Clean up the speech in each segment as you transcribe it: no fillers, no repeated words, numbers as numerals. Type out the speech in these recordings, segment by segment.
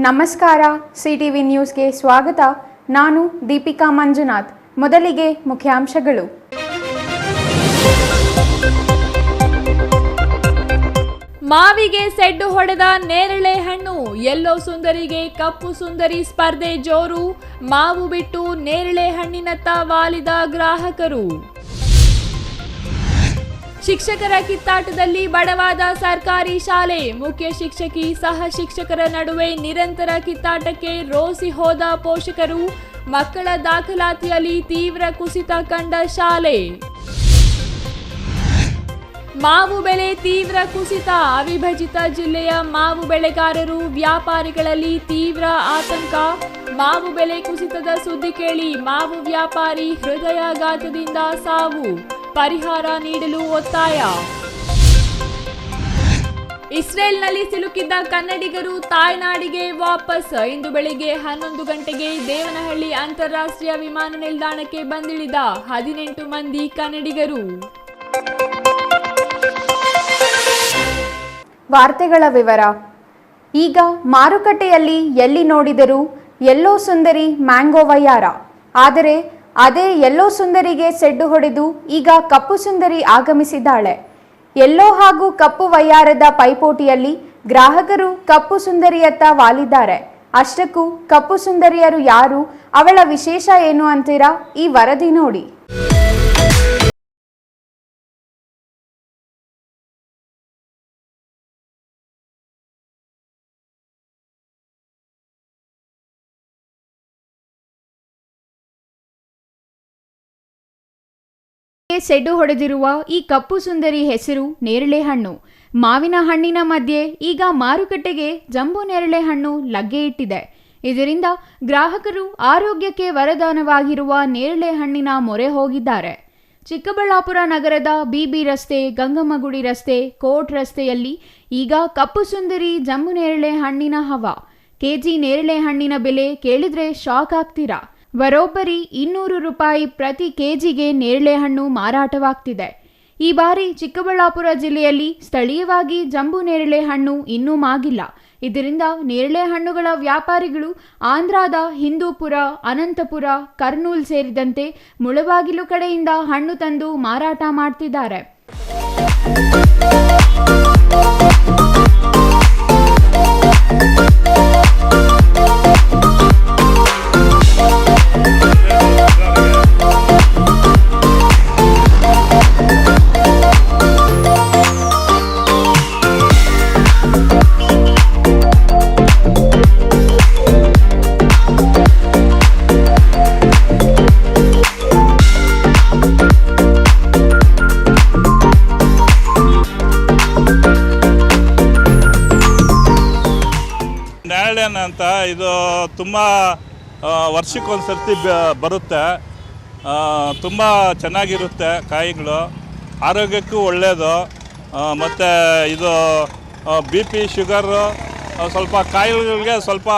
ನಮಸ್ಕಾರ. ಸಿಟಿವಿ ನ್ಯೂಸ್ಗೆ ಸ್ವಾಗತ. ನಾನು ದೀಪಿಕಾ ಮಂಜುನಾಥ್. ಮೊದಲಿಗೆ ಮುಖ್ಯಾಂಶಗಳು. ಮಾವಿಗೆ ಸೆಡ್ಡು ಹೊಡೆದ ನೇರಳೆ ಹಣ್ಣು, ಯೆಲ್ಲೋ ಸುಂದರಿಗೆ ಕಪ್ಪು ಸುಂದರಿ ಸ್ಪರ್ಧೆ ಜೋರು. ಮಾವು ಬಿಟ್ಟು ನೇರಳೆ ಹಣ್ಣಿನತ್ತ ವಾಲಿದ ಗ್ರಾಹಕರು. ಶಿಕ್ಷಕರ ಕಿತ್ತಾಟದಲ್ಲಿ ಬಡವಾದ ಸರ್ಕಾರಿ ಶಾಲೆ, ಮುಖ್ಯ ಶಿಕ್ಷಕಿ ಸಹ ಶಿಕ್ಷಕರ ನಡುವೆ ನಿರಂತರ ಕಿತ್ತಾಟಕ್ಕೆ ರೋಸಿ ಹೋದ ಪೋಷಕರು. ಮಕ್ಕಳ ದಾಖಲಾತಿಯಲ್ಲಿ ತೀವ್ರ ಕುಸಿತ ಕಂಡ ಶಾಲೆ. ಮಾವು ಬೆಲೆ ತೀವ್ರ ಕುಸಿತ, ಅವಿಭಜಿತ ಜಿಲ್ಲೆಯ ಮಾವು ಬೆಳೆಗಾರರು ವ್ಯಾಪಾರಿಗಳಲ್ಲಿ ತೀವ್ರ ಆತಂಕ. ಮಾವು ಬೆಲೆ ಕುಸಿತದ ಸುದ್ದಿ ಕೇಳಿ ಮಾವು ವ್ಯಾಪಾರಿ ಹೃದಯಾಘಾತದಿಂದ ಸಾವು, ಪರಿಹಾರ ನೀಡಲು ಒತ್ತಾಯ. ಇಸ್ರೇಲ್ನಲ್ಲಿ ಸಿಲುಕಿದ್ದ ಕನ್ನಡಿಗರು ತಾಯ್ನಾಡಿಗೆ ವಾಪಸ್. ಇಂದು ಬೆಳಿಗ್ಗೆ 11 ಗಂಟೆಗೆ ದೇವನಹಳ್ಳಿ ಅಂತಾರಾಷ್ಟ್ರೀಯ ವಿಮಾನ ನಿಲ್ದಾಣಕ್ಕೆ ಬಂದಿಳಿದ 18 ಮಂದಿ ಕನ್ನಡಿಗರು. ವಾರ್ತೆಗಳ ವಿವರ. ಈಗ ಮಾರುಕಟ್ಟೆಯಲ್ಲಿ ಎಲ್ಲಿ ನೋಡಿದರೂ ಯೆಲ್ಲೋ ಸುಂದರಿ ಮ್ಯಾಂಗೋ ವಯ್ಯಾರ. ಆದರೆ ಅದೇ ಯೆಲ್ಲೋ ಸುಂದರಿಗೆ ಸೆಡ್ಡು ಹೊಡೆದು ಈಗ ಕಪ್ಪು ಸುಂದರಿ ಆಗಮಿಸಿದ್ದಾಳೆ. ಯೆಲ್ಲೋ ಹಾಗೂ ಕಪ್ಪು ವಯ್ಯಾರದ ಪೈಪೋಟಿಯಲ್ಲಿ ಗ್ರಾಹಕರು ಕಪ್ಪು ಸುಂದರಿಯತ್ತ ವಾಲಿದ್ದಾರೆ. ಅಷ್ಟಕ್ಕೂ ಕಪ್ಪು ಸುಂದರಿಯರು ಯಾರು, ಅವಳ ವಿಶೇಷ ಏನು ಅಂತೀರಾ? ಈ ವರದಿ ನೋಡಿ. ಸೆಡ್ಡು ಹೊಡೆದಿರುವ ಈ ಕಪ್ಪು ಸುಂದರಿ ಹೆಸರು ನೇರಳೆ ಹಣ್ಣು. ಮಾವಿನ ಹಣ್ಣಿನ ಮಧ್ಯೆ ಈಗ ಮಾರುಕಟ್ಟೆಗೆ ಜಂಬೂ ನೇರಳೆ ಹಣ್ಣು ಲಗ್ಗೆ ಇಟ್ಟಿದೆ. ಇದರಿಂದ ಗ್ರಾಹಕರು ಆರೋಗ್ಯಕ್ಕೆ ವರದಾನವಾಗಿರುವ ನೇರಳೆ ಹಣ್ಣಿನ ಮೊರೆ ಹೋಗಿದ್ದಾರೆ. ಚಿಕ್ಕಬಳ್ಳಾಪುರ ನಗರದ ಬಿಬಿ ರಸ್ತೆ, ಗಂಗಮ್ಮಗುಡಿ ರಸ್ತೆ, ಕೋರ್ಟ್ ರಸ್ತೆಯಲ್ಲಿ ಈಗ ಕಪ್ಪು ಸುಂದರಿ ಜಂಬೂ ನೇರಳೆ ಹಣ್ಣಿನ ಹವಾ. ಕೆಜಿ ನೇರಳೆ ಹಣ್ಣಿನ ಬೆಲೆ ಕೇಳಿದ್ರೆ ಶಾಕ್ ಆಗ್ತೀರಾ. ಬರೋಬ್ಬರಿ 200 ರೂಪಾಯಿ ಪ್ರತಿ ಕೆಜಿಗೆ ನೇರಳೆ ಹಣ್ಣು ಮಾರಾಟವಾಗ್ತಿದೆ. ಈ ಬಾರಿ ಚಿಕ್ಕಬಳ್ಳಾಪುರ ಜಿಲ್ಲೆಯಲ್ಲಿ ಸ್ಥಳೀಯವಾಗಿ ಜಂಬೂ ನೇರಳೆ ಹಣ್ಣು ಇನ್ನೂ ಮಾಗಿಲ್ಲ. ಇದರಿಂದ ನೇರಳೆ ಹಣ್ಣುಗಳ ವ್ಯಾಪಾರಿಗಳು ಆಂಧ್ರದ ಹಿಂದೂಪುರ, ಅನಂತಪುರ, ಕರ್ನೂಲ್ ಸೇರಿದಂತೆ ಮುಳಬಾಗಿಲು ಕಡೆಯಿಂದ ಹಣ್ಣು ತಂದು ಮಾರಾಟ ಮಾಡ್ತಿದ್ದಾರೆ. ನೇರಳೆ ಅಂತ ಇದು ತುಂಬ ವರ್ಷಕ್ಕೊಂದ್ಸರ್ತಿ ಬರುತ್ತೆ. ತುಂಬ ಚೆನ್ನಾಗಿರುತ್ತೆ ಕಾಯಿಗಳು, ಆರೋಗ್ಯಕ್ಕೂ ಒಳ್ಳೆಯದು. ಮತ್ತು ಇದು BP, ಶುಗರು, ಸ್ವಲ್ಪ ಕಾಯಿಲೆಗಳಿಗೆ ಸ್ವಲ್ಪ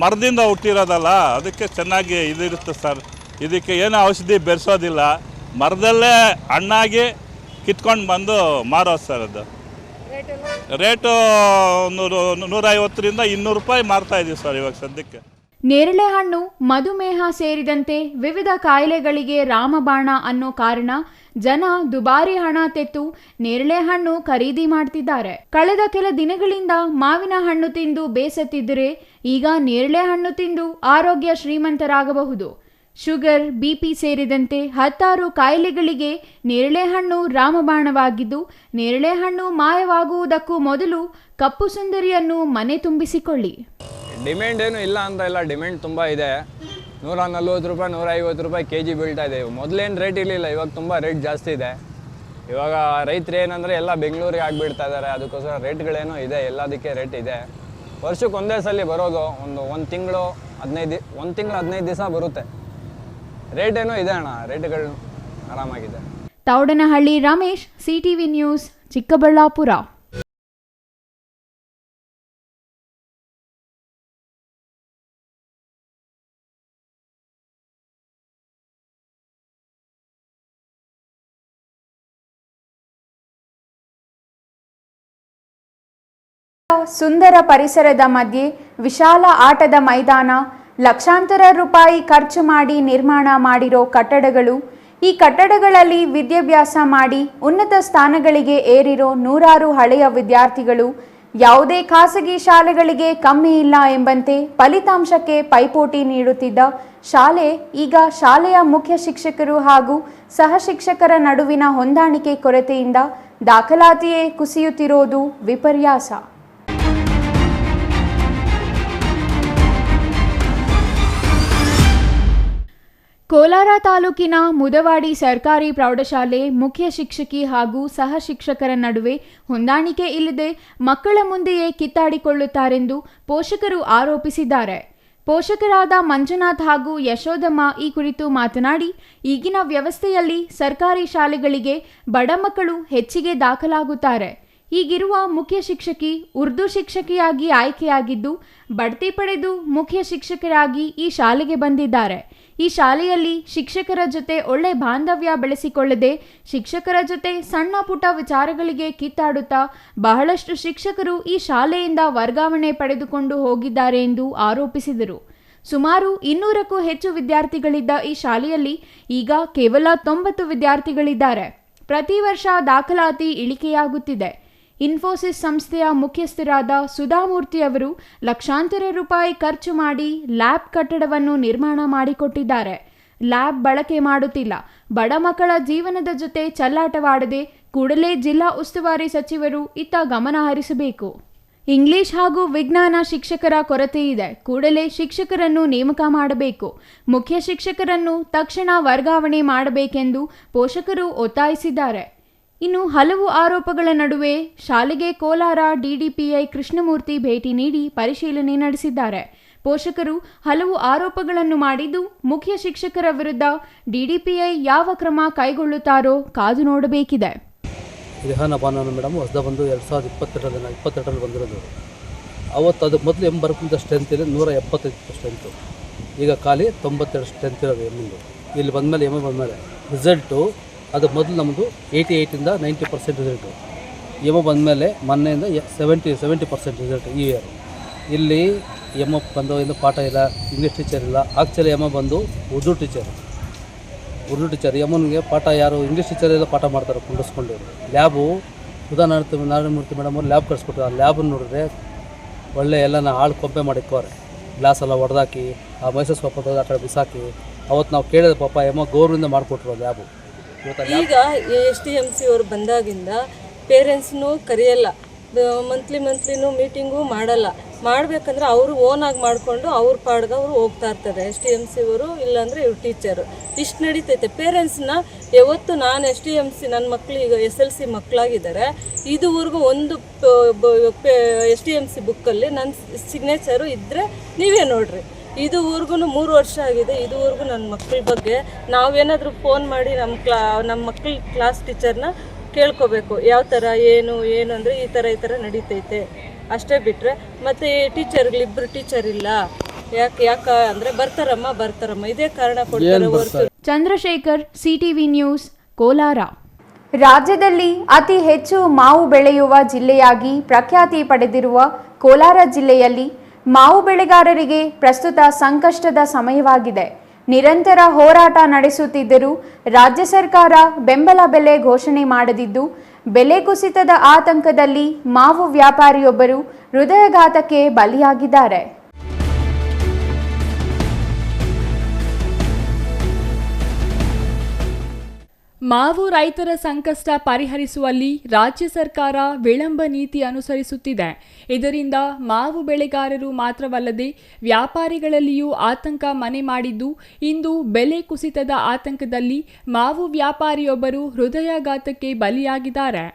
ಮರದಿಂದ ಹುಟ್ಟಿರೋದಲ್ಲ, ಅದಕ್ಕೆ ಚೆನ್ನಾಗಿ ಇದಿರುತ್ತೆ ಸರ್. ಇದಕ್ಕೆ ಏನು ಔಷಧಿ ಬೆರೆಸೋದಿಲ್ಲ, ಮರದಲ್ಲೇ ಹಣ್ಣಾಗಿ ಕಿತ್ಕೊಂಡು ಬಂದು ಮಾರೋದು ಸರ್. ಅದು ರೇಟು 150ರಿಂದ 200 ರೂಪಾಯಿ ಮಾರ್ತಾ ಇದ್ದೀವಿ ಸರ್ ಇವಾಗ ಸದ್ಯಕ್ಕೆ. ನೇರಳೆ ಹಣ್ಣು ಮಧುಮೇಹ ಸೇರಿದಂತೆ ವಿವಿಧ ಕಾಯಿಲೆಗಳಿಗೆ ರಾಮಬಾಣ ಅನ್ನೋ ಕಾರಣ ಜನ ದುಬಾರಿ ಹಣ ತೆತ್ತು ನೇರಳೆ ಹಣ್ಣು ಖರೀದಿ ಮಾಡ್ತಿದ್ದಾರೆ. ಕಳೆದ ಕೆಲ ದಿನಗಳಿಂದ ಮಾವಿನ ಹಣ್ಣು ತಿಂದು ಬೇಸತ್ತಿದ್ದರೆ ಈಗ ನೇರಳೆ ಹಣ್ಣು ತಿಂದು ಆರೋಗ್ಯ ಶ್ರೀಮಂತರಾಗಬಹುದು. ಶುಗರ್, BP ಸೇರಿದಂತೆ 10 ಕಾಯಿಲೆಗಳಿಗೆ ನೇರಳೆ ಹಣ್ಣು ರಾಮಬಾಣವಾಗಿದ್ದು, ನೇರಳೆ ಹಣ್ಣು ಮಾಯವಾಗುವುದಕ್ಕೂ ಮೊದಲು ಕಪ್ಪು ಸುಂದರಿಯನ್ನು ಮನೆ ತುಂಬಿಸಿಕೊಳ್ಳಿ. ಡಿಮ್ಯಾಂಡ್ ಏನು ಇಲ್ಲ ಅಂತ ಇಲ್ಲ, ಡಿಮ್ಯಾಂಡ್ ತುಂಬ ಇದೆ. 140 ರೂಪಾಯಿ, 150 ರೂಪಾಯಿ ಕೆಜಿ ಬೀಳ್ತಾ ಇದೆ. ಮೊದಲೇನು ರೇಟ್ ಇರಲಿಲ್ಲ, ಇವಾಗ ತುಂಬ ರೇಟ್ ಜಾಸ್ತಿ ಇದೆ. ಇವಾಗ ರೈತರು ಏನಂದರೆ ಎಲ್ಲ ಬೆಂಗಳೂರಿಗೆ ಆಗಿಬಿಡ್ತಾ ಇದ್ದಾರೆ, ಅದಕ್ಕೋಸ್ಕರ ರೇಟ್ಗಳೇನೋ ಇದೆ, ಎಲ್ಲದಕ್ಕೆ ರೇಟ್ ಇದೆ. ವರ್ಷಕ್ಕೆ ಒಂದೇ ಸಲ ಬರೋದು, ಒಂದು ತಿಂಗಳು 15 ದಿವಸ ಬರುತ್ತೆ. ರೇಟ್ ಏನೋ ಇದೆ ಅಣ್ಣ, ರೇಟ್ಗಳು ಆರಾಮಾಗಿದೆ. Thoudanahalli Ramesh, CTV news, Chikkaballapur. ಸುಂದರ ಪರಿಸರದ ಮಧ್ಯೆ ವಿಶಾಲ ಆಟದ ಮೈದಾನ, ಲಕ್ಷಾಂತರ ರೂಪಾಯಿ ಖರ್ಚು ಮಾಡಿ ನಿರ್ಮಾಣ ಮಾಡಿರೋ ಕಟ್ಟಡಗಳು, ಈ ಕಟ್ಟಡಗಳಲ್ಲಿ ವಿದ್ಯಾಭ್ಯಾಸ ಮಾಡಿ ಉನ್ನತ ಸ್ಥಾನಗಳಿಗೆ ಏರಿರೋ ನೂರಾರು ಹಳೆಯ ವಿದ್ಯಾರ್ಥಿಗಳು, ಯಾವುದೇ ಖಾಸಗಿ ಶಾಲೆಗಳಿಗೆ ಕಮ್ಮಿ ಇಲ್ಲ ಎಂಬಂತೆ ಫಲಿತಾಂಶಕ್ಕೆ ಪೈಪೋಟಿ ನೀಡುತ್ತಿದ್ದ ಶಾಲೆ ಈಗ ಶಾಲೆಯ ಮುಖ್ಯ ಶಿಕ್ಷಕರು ಹಾಗೂ ಸಹ ಶಿಕ್ಷಕರ ನಡುವಿನ ಹೊಂದಾಣಿಕೆ ಕೊರತೆಯಿಂದ ದಾಖಲಾತಿಯೇ ಕುಸಿಯುತ್ತಿರೋದು ವಿಪರ್ಯಾಸ. ಕೋಲಾರ ತಾಲೂಕಿನ ಮುದವಾಡಿ ಸರ್ಕಾರಿ ಪ್ರೌಢಶಾಲೆ ಮುಖ್ಯ ಶಿಕ್ಷಕಿ ಹಾಗೂ ಸಹ ಶಿಕ್ಷಕರ ನಡುವೆ ಹೊಂದಾಣಿಕೆ ಇಲ್ಲದೆ ಮಕ್ಕಳ ಮುಂದೆಯೇ ಕಿತ್ತಾಡಿಕೊಳ್ಳುತ್ತಾರೆಂದು ಪೋಷಕರು ಆರೋಪಿಸಿದ್ದಾರೆ. ಪೋಷಕರಾದ ಮಂಜುನಾಥ್ ಹಾಗೂ ಯಶೋದಮ್ಮ ಈ ಕುರಿತು ಮಾತನಾಡಿ, ಈಗಿನ ವ್ಯವಸ್ಥೆಯಲ್ಲಿ ಸರ್ಕಾರಿ ಶಾಲೆಗಳಿಗೆ ಬಡ ಮಕ್ಕಳು ಹೆಚ್ಚಿಗೆ ದಾಖಲಾಗುತ್ತಾರೆ. ಈಗಿರುವ ಮುಖ್ಯ ಶಿಕ್ಷಕಿ ಉರ್ದು ಶಿಕ್ಷಕಿಯಾಗಿ ಆಯ್ಕೆಯಾಗಿದ್ದು ಬಡ್ತಿ ಪಡೆದು ಮುಖ್ಯ ಶಿಕ್ಷಕರಾಗಿ ಈ ಶಾಲೆಗೆ ಬಂದಿದ್ದಾರೆ. ಈ ಶಾಲೆಯಲ್ಲಿ ಶಿಕ್ಷಕರ ಜೊತೆ ಒಳ್ಳೆ ಬಾಂಧವ್ಯ ಬೆಳೆಸಿಕೊಳ್ಳದೆ ಶಿಕ್ಷಕರ ಜೊತೆ ಸಣ್ಣ ಪುಟ್ಟ ವಿಚಾರಗಳಿಗೆ ಕಿತ್ತಾಡುತ್ತಾ ಬಹಳಷ್ಟು ಶಿಕ್ಷಕರು ಈ ಶಾಲೆಯಿಂದ ವರ್ಗಾವಣೆ ಪಡೆದುಕೊಂಡು ಹೋಗಿದ್ದಾರೆ ಎಂದು ಆರೋಪಿಸಿದರು. ಸುಮಾರು 200ಕ್ಕೂ ಹೆಚ್ಚು ವಿದ್ಯಾರ್ಥಿಗಳಿದ್ದ ಈ ಶಾಲೆಯಲ್ಲಿ ಈಗ ಕೇವಲ 90 ವಿದ್ಯಾರ್ಥಿಗಳಿದ್ದಾರೆ. ಪ್ರತಿ ವರ್ಷ ದಾಖಲಾತಿ ಇಳಿಕೆಯಾಗುತ್ತಿದೆ. ಇನ್ಫೋಸಿಸ್ ಸಂಸ್ಥೆಯ ಮುಖ್ಯಸ್ಥರಾದ ಸುಧಾಮೂರ್ತಿ ಅವರು ಲಕ್ಷಾಂತರ ರೂಪಾಯಿ ಖರ್ಚು ಮಾಡಿ ಲ್ಯಾಬ್ ಕಟ್ಟಡವನ್ನು ನಿರ್ಮಾಣ ಮಾಡಿಕೊಟ್ಟಿದ್ದಾರೆ. ಲ್ಯಾಬ್ ಬಳಕೆ ಮಾಡುತ್ತಿಲ್ಲ. ಬಡ ಮಕ್ಕಳ ಜೀವನದ ಜೊತೆ ಚೆಲ್ಲಾಟವಾಡದೆ ಕೂಡಲೇ ಜಿಲ್ಲಾ ಉಸ್ತುವಾರಿ ಸಚಿವರು ಇತ್ತ ಗಮನ ಹರಿಸಬೇಕು. ಇಂಗ್ಲಿಷ್ ಹಾಗೂ ವಿಜ್ಞಾನ ಶಿಕ್ಷಕರ ಕೊರತೆ ಇದೆ. ಕೂಡಲೇ ಶಿಕ್ಷಕರನ್ನು ನೇಮಕ ಮಾಡಬೇಕು. ಮುಖ್ಯ ಶಿಕ್ಷಕರನ್ನು ತಕ್ಷಣ ವರ್ಗಾವಣೆ ಮಾಡಬೇಕೆಂದು ಪೋಷಕರು ಒತ್ತಾಯಿಸಿದ್ದಾರೆ. ಇನ್ನು ಹಲವು ಆರೋಪಗಳ ನಡುವೆ ಶಾಲೆಗೆ ಕೋಲಾರ ಡಿಡಿಪಿಐ ಕೃಷ್ಣಮೂರ್ತಿ ಭೇಟಿ ನೀಡಿ ಪರಿಶೀಲನೆ ನಡೆಸಿದ್ದಾರೆ. ಪೋಷಕರು ಹಲವು ಆರೋಪಗಳನ್ನು ಮಾಡಿದ್ದು ಮುಖ್ಯ ಶಿಕ್ಷಕರ ವಿರುದ್ಧ ಡಿಡಿಪಿಐ ಯಾವ ಕ್ರಮ ಕೈಗೊಳ್ಳುತ್ತಾರೋ ಕಾದು ನೋಡಬೇಕಿದೆ. ರಿಹಾನ ಬಾನು ಮೇಡಮ್ ಹೊಸದ ಬಂದು 2022ರಲ್ಲಿ ಬಂದಿರೋದು. ಅವತ್ತು ಅದು ಮೊದಲು ಬರ್ಕೊಂಡ ಸ್ಟ್ರೆಂತ್ ಇದೆ 175 ಸ್ಟ್ರೆಂತು, ಈಗ ಖಾಲಿ 92 ಸ್ಟ್ರೆಂತ್ ಇರೋದು ಎಮ್ಮಿಂದು. ಇಲ್ಲಿ ಬಂದಮೇಲೆ ಬಂದಮೇಲೆ ರಿಸಲ್ಟು ಅದು ಮೊದಲು ನಮ್ಮದು 88ಇಂದ 90% ರಿಸಲ್ಟು. ಬಂದಮೇಲೆ ಮೊನ್ನೆಯಿಂದ 70% ರಿಸಲ್ಟ್ ಈ ಇಯರ್. ಇಲ್ಲಿ ಬಂದು ಪಾಠ ಇಲ್ಲ, ಇಂಗ್ಲೀಷ್ ಟೀಚರ್ ಇಲ್ಲ. ಆ್ಯಕ್ಚುಲಿ ಬಂದು ಉರ್ದು ಟೀಚರ್. ಯಮನಿಗೆ ಪಾಠ ಯಾರು ಇಂಗ್ಲೀಷ್ ಟೀಚರ್ ಎಲ್ಲ ಪಾಠ ಮಾಡ್ತಾರೆ ಕುಂಡಿಸ್ಕೊಂಡು. ಲ್ಯಾಬು ನಾರಾಯಣಮೂರ್ತಿ ಮೇಡಮ್ ಅವ್ರು ಲ್ಯಾಬ್ ಕಳಿಸ್ಕೊಟ್ರು. ಆ ಲ್ಯಾಬನ್ನು ನೋಡಿದ್ರೆ ಒಳ್ಳೆ ಎಲ್ಲನ ಹಾಳು ಕೊಂಪೆ ಮಾಡಿಕ್ಕೋರೆ. ಗ್ಲಾಸ್ ಎಲ್ಲ ಹೊಡೆದಾಕಿ ಆ ಮೈಸೂರು ಸೊಪ್ಪು ಆ ಕಡೆ ಬಿಸಾಕಿ. ಅವತ್ತು ನಾವು ಕೇಳಿದ್ರೆ ಪಾಪ ಗೌರ್ಮೆಂಟಿಂದ ಮಾಡಿಕೊಟ್ರು ಲ್ಯಾಬು. ಈಗ STMC ಅವರು ಬಂದಾಗಿಂದ ಪೇರೆಂಟ್ಸ್ನೂ ಕರೆಯಲ್ಲ, ಮಂತ್ಲಿನೂ ಮೀಟಿಂಗು ಮಾಡಲ್ಲ. ಮಾಡಬೇಕಂದ್ರೆ ಅವರು ಓನಾಗಿ ಮಾಡಿಕೊಂಡು ಅವ್ರ ಪಾಡ್ಗೆ ಅವರು ಹೋಗ್ತಾ ಇರ್ತಾರೆ. STMC ಅವರು ಇಲ್ಲಾಂದರೆ ಇವ್ರು ಟೀಚರು. ಇಷ್ಟು ನಡೀತೈತೆ. ಪೇರೆಂಟ್ಸ್ನ ಯಾವತ್ತು ನಾನು STMC ನನ್ನ ಮಕ್ಕಳು ಈಗ SLC ಮಕ್ಕಳಾಗಿದ್ದಾರೆ, ಇದುವರೆಗೂ ಒಂದು STMC ಬುಕ್ಕಲ್ಲಿ ನನ್ನ ಸಿಗ್ನೇಚರು ಇದ್ದರೆ ನೀವೇ ನೋಡಿರಿ. ಇದುವರೆಗೂ 3 ವರ್ಷ ಆಗಿದೆ. ಇದುವರೆಗೂ ನನ್ನ ಮಕ್ಕಳ ಬಗ್ಗೆ ನಾವೇನಾದರೂ ಫೋನ್ ಮಾಡಿ ನಮ್ಮ ಮಕ್ಕಳ ಕ್ಲಾಸ್ ಟೀಚರ್ನ ಕೇಳ್ಕೋಬೇಕು, ಯಾವ ಥರ ಏನು ಅಂದರೆ ಈ ಥರ ನಡೀತೈತೆ ಅಷ್ಟೇ. ಬಿಟ್ಟರೆ ಮತ್ತು ಟೀಚರ್ಗಳಿಬ್ಬರು ಟೀಚರ್ ಇಲ್ಲ. ಯಾಕೆ ಅಂದರೆ ಬರ್ತಾರಮ್ಮ ಇದೇ ಕಾರಣ ಕೊಡ್ತಾರೆ ಹೊರತು. Chandrashekar, CTV news, Kolar. ರಾಜ್ಯದಲ್ಲಿ ಅತಿ ಹೆಚ್ಚು ಮಾವು ಬೆಳೆಯುವ ಜಿಲ್ಲೆಯಾಗಿ ಪ್ರಖ್ಯಾತಿ ಪಡೆದಿರುವ ಕೋಲಾರ ಜಿಲ್ಲೆಯಲ್ಲಿ ಮಾವು ಬೆಳೆಗಾರರಿಗೆ ಪ್ರಸ್ತುತ ಸಂಕಷ್ಟದ ಸಮಯವಾಗಿದೆ. ನಿರಂತರ ಹೋರಾಟ ನಡೆಸುತ್ತಿದ್ದರೂ ರಾಜ್ಯ ಸರ್ಕಾರ ಬೆಂಬಲ ಬೆಲೆ ಘೋಷಣೆ ಮಾಡದಿದ್ದು ಬೆಲೆ ಕುಸಿತದ ಆತಂಕದಲ್ಲಿ ಮಾವು ವ್ಯಾಪಾರಿಯೊಬ್ಬರು ಹೃದಯಾಘಾತಕ್ಕೆ ಬಲಿಯಾಗಿದ್ದಾರೆ. ಮಾವು ರೈತರ ಸಂಕಷ್ಟ ಪರಿಹರಿಸುವಲ್ಲಿ ರಾಜ್ಯ ಸರ್ಕಾರ ವಿಳಂಬ ನೀತಿ ಅನುಸರಿಸುತ್ತಿದೆ. ಇದರಿಂದ ಮಾವು ಬೆಳೆಗಾರರು ಮಾತ್ರವಲ್ಲದೆ ವ್ಯಾಪಾರಿಗಳಲ್ಲಿಯೂ ಆತಂಕ ಮನೆ ಮಾಡಿದ್ದು, ಇಂದು ಬೆಲೆ ಕುಸಿತದ ಆತಂಕದಲ್ಲಿ ಮಾವು ವ್ಯಾಪಾರಿಯೊಬ್ಬರು ಹೃದಯಾಘಾತಕ್ಕೆ ಬಲಿಯಾಗಿದ್ದಾರೆ.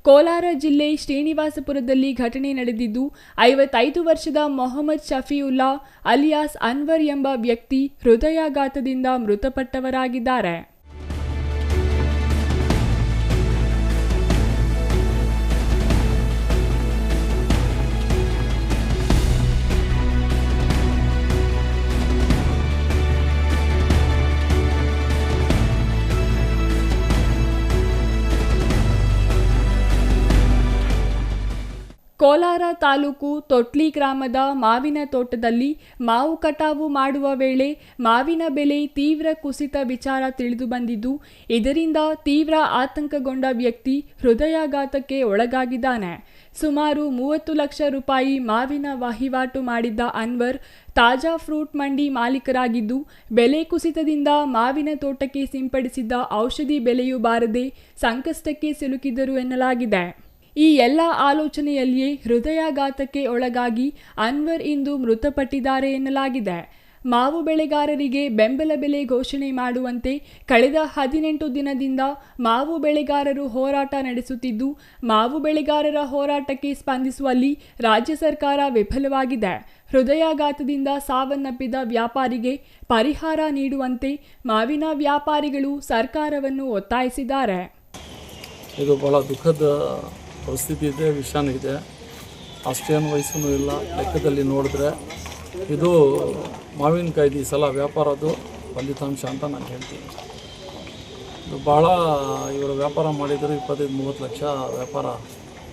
ಕೋಲಾರ ಜಿಲ್ಲೆ ಶ್ರೀನಿವಾಸಪುರದಲ್ಲಿ ಘಟನೆ ನಡೆದಿದ್ದು, 55 ವರ್ಷದ ಮೊಹಮ್ಮದ್ ಶಫಿಯುಲ್ಲಾ ಅಲಿಯಾಸ್ ಅನ್ವರ್ ಎಂಬ ವ್ಯಕ್ತಿ ಹೃದಯಾಘಾತದಿಂದ ಮೃತಪಟ್ಟವರಾಗಿದ್ದಾರೆ. ಕೋಲಾರ ತಾಲೂಕು ತೊಟ್ಲಿ ಗ್ರಾಮದ ಮಾವಿನ ತೋಟದಲ್ಲಿ ಮಾವು ಕಟಾವು ಮಾಡುವ ವೇಳೆ ಮಾವಿನ ಬೆಲೆ ತೀವ್ರ ಕುಸಿತ ವಿಚಾರ ತಿಳಿದು ಬಂದಿದ್ದು, ಇದರಿಂದ ತೀವ್ರ ಆತಂಕಗೊಂಡ ವ್ಯಕ್ತಿ ಹೃದಯಾಘಾತಕ್ಕೆ ಒಳಗಾಗಿದ್ದಾನೆ. ಸುಮಾರು 30 ಲಕ್ಷ ರೂಪಾಯಿ ಮಾವಿನ ವಹಿವಾಟು ಮಾಡಿದ್ದ ಅನ್ವರ್ ತಾಜಾ ಫ್ರೂಟ್ ಮಂಡಿ ಮಾಲೀಕರಾಗಿದ್ದು, ಬೆಲೆ ಕುಸಿತದಿಂದ ಮಾವಿನ ತೋಟಕ್ಕೆ ಸಿಂಪಡಿಸಿದ್ದ ಔಷಧಿ ಬೆಲೆಯೂ ಬಾರದೆ ಸಂಕಷ್ಟಕ್ಕೆ ಸಿಲುಕಿದರು ಎನ್ನಲಾಗಿದೆ. ಈ ಎಲ್ಲ ಆಲೋಚನೆಯಲ್ಲಿಯೇ ಹೃದಯಾಘಾತಕ್ಕೆ ಒಳಗಾಗಿ ಅನ್ವರ್ ಇಂದು ಮೃತಪಟ್ಟಿದ್ದಾರೆ ಎನ್ನಲಾಗಿದೆ. ಮಾವು ಬೆಳೆಗಾರರಿಗೆ ಬೆಂಬಲ ಬೆಲೆ ಘೋಷಣೆ ಮಾಡುವಂತೆ ಕಳೆದ 18 ದಿನದಿಂದ ಮಾವು ಬೆಳೆಗಾರರು ಹೋರಾಟ ನಡೆಸುತ್ತಿದ್ದು, ಮಾವು ಬೆಳೆಗಾರರ ಹೋರಾಟಕ್ಕೆ ಸ್ಪಂದಿಸುವಲ್ಲಿ ರಾಜ್ಯ ಸರ್ಕಾರ ವಿಫಲವಾಗಿದೆ. ಹೃದಯಾಘಾತದಿಂದ ಸಾವನ್ನಪ್ಪಿದ ವ್ಯಾಪಾರಿಗೆ ಪರಿಹಾರ ನೀಡುವಂತೆ ಮಾವಿನ ವ್ಯಾಪಾರಿಗಳು ಸರ್ಕಾರವನ್ನು ಒತ್ತಾಯಿಸಿದ್ದಾರೆ. ಇದು ಬಹಳ ದುಃಖದ ಪರಿಸ್ಥಿತಿ ಇದೆ, ವಿಷಯನೂ ಇದೆ. ಅಷ್ಟೇನು ವಯಸ್ಸೂ ಇಲ್ಲ ಲೆಕ್ಕದಲ್ಲಿ ನೋಡಿದ್ರೆ. ಇದು ಮಾವಿನಕಾಯ್ದು ಈ ಸಲ ವ್ಯಾಪಾರದ್ದು ಫಲಿತಾಂಶ ಅಂತ ನಾನು ಹೇಳ್ತೀನಿ. ಇದು ಭಾಳ ಇವರು ವ್ಯಾಪಾರ ಮಾಡಿದರು, 25-30 ಲಕ್ಷ ವ್ಯಾಪಾರ.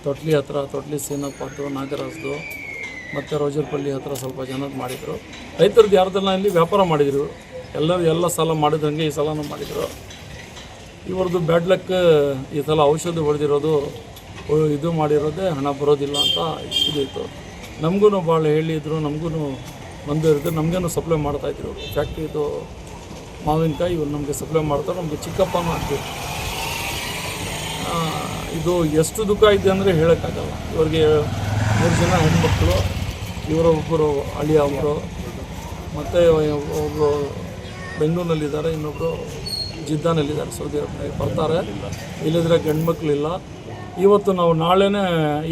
ತೊಟ್ಲಿ ಹತ್ರ, ತೊಟ್ಲಿ ಸೀನಪ್ಪದ್ದು, ನಾಗರಾಜ್ದು ಮತ್ತು ರೋಜರ್ಪಳ್ಳಿ ಹತ್ರ ಸ್ವಲ್ಪ ಜನದ್ದು ಮಾಡಿದರು. ರೈತರದ್ದು ಯಾರ್ದೆಲ್ಲ ಇಲ್ಲಿ ವ್ಯಾಪಾರ ಮಾಡಿದರು. ಎಲ್ಲ ಸಲ ಮಾಡಿದಂಗೆ ಈ ಸಲನೂ ಮಾಡಿದರು. ಇವ್ರದ್ದು ಬ್ಯಾಡ್ ಲಕ್ ಈ ಸಲ ಔಷಧಿ ಹೊಡೆದಿರೋದು, ಇದು ಮಾಡಿರೋದೇ ಹಣ ಬರೋದಿಲ್ಲ ಅಂತ ಇದಿತ್ತು. ನಮಗೂ ಭಾಳ ಹೇಳಿದರು, ನಮಗೂ ಬಂದಿರೋದು, ನಮಗೇನು ಸಪ್ಲೈ ಮಾಡ್ತಾಯಿದ್ರು. ಫ್ಯಾಕ್ಟ್ರಿದು ಮಾವಿನಕಾಯಿ ಇವ್ರು ನಮಗೆ ಸಪ್ಲೈ ಮಾಡ್ತಾರೆ. ನಮಗೆ ಚಿಕ್ಕಪ್ಪನೂ ಆಗ್ತಿತ್ತು. ಇದು ಎಷ್ಟು ದುಃಖ ಇದೆ ಅಂದರೆ ಹೇಳೋಕ್ಕಾಗಲ್ಲ. ಇವ್ರಿಗೆ 3 ಜನ ಹೆಣ್ಮಕ್ಳು, ಇವರೊಬ್ಬರು ಅಳಿಯ ಅವರು, ಮತ್ತು ಒಬ್ಬರು ಬೆಂಗಳೂರಿನಲ್ಲಿದ್ದಾರೆ, ಇನ್ನೊಬ್ಬರು ಜಿದ್ದಾನಲ್ಲಿದ್ದಾರೆ, ಸೌದಿ ಅರೇಬಿಯಾಗೆ ಬರ್ತಾರೆ. ಇಲ್ಲಿದ್ರೆ ಗಂಡು ಮಕ್ಕಳಿಲ್ಲ.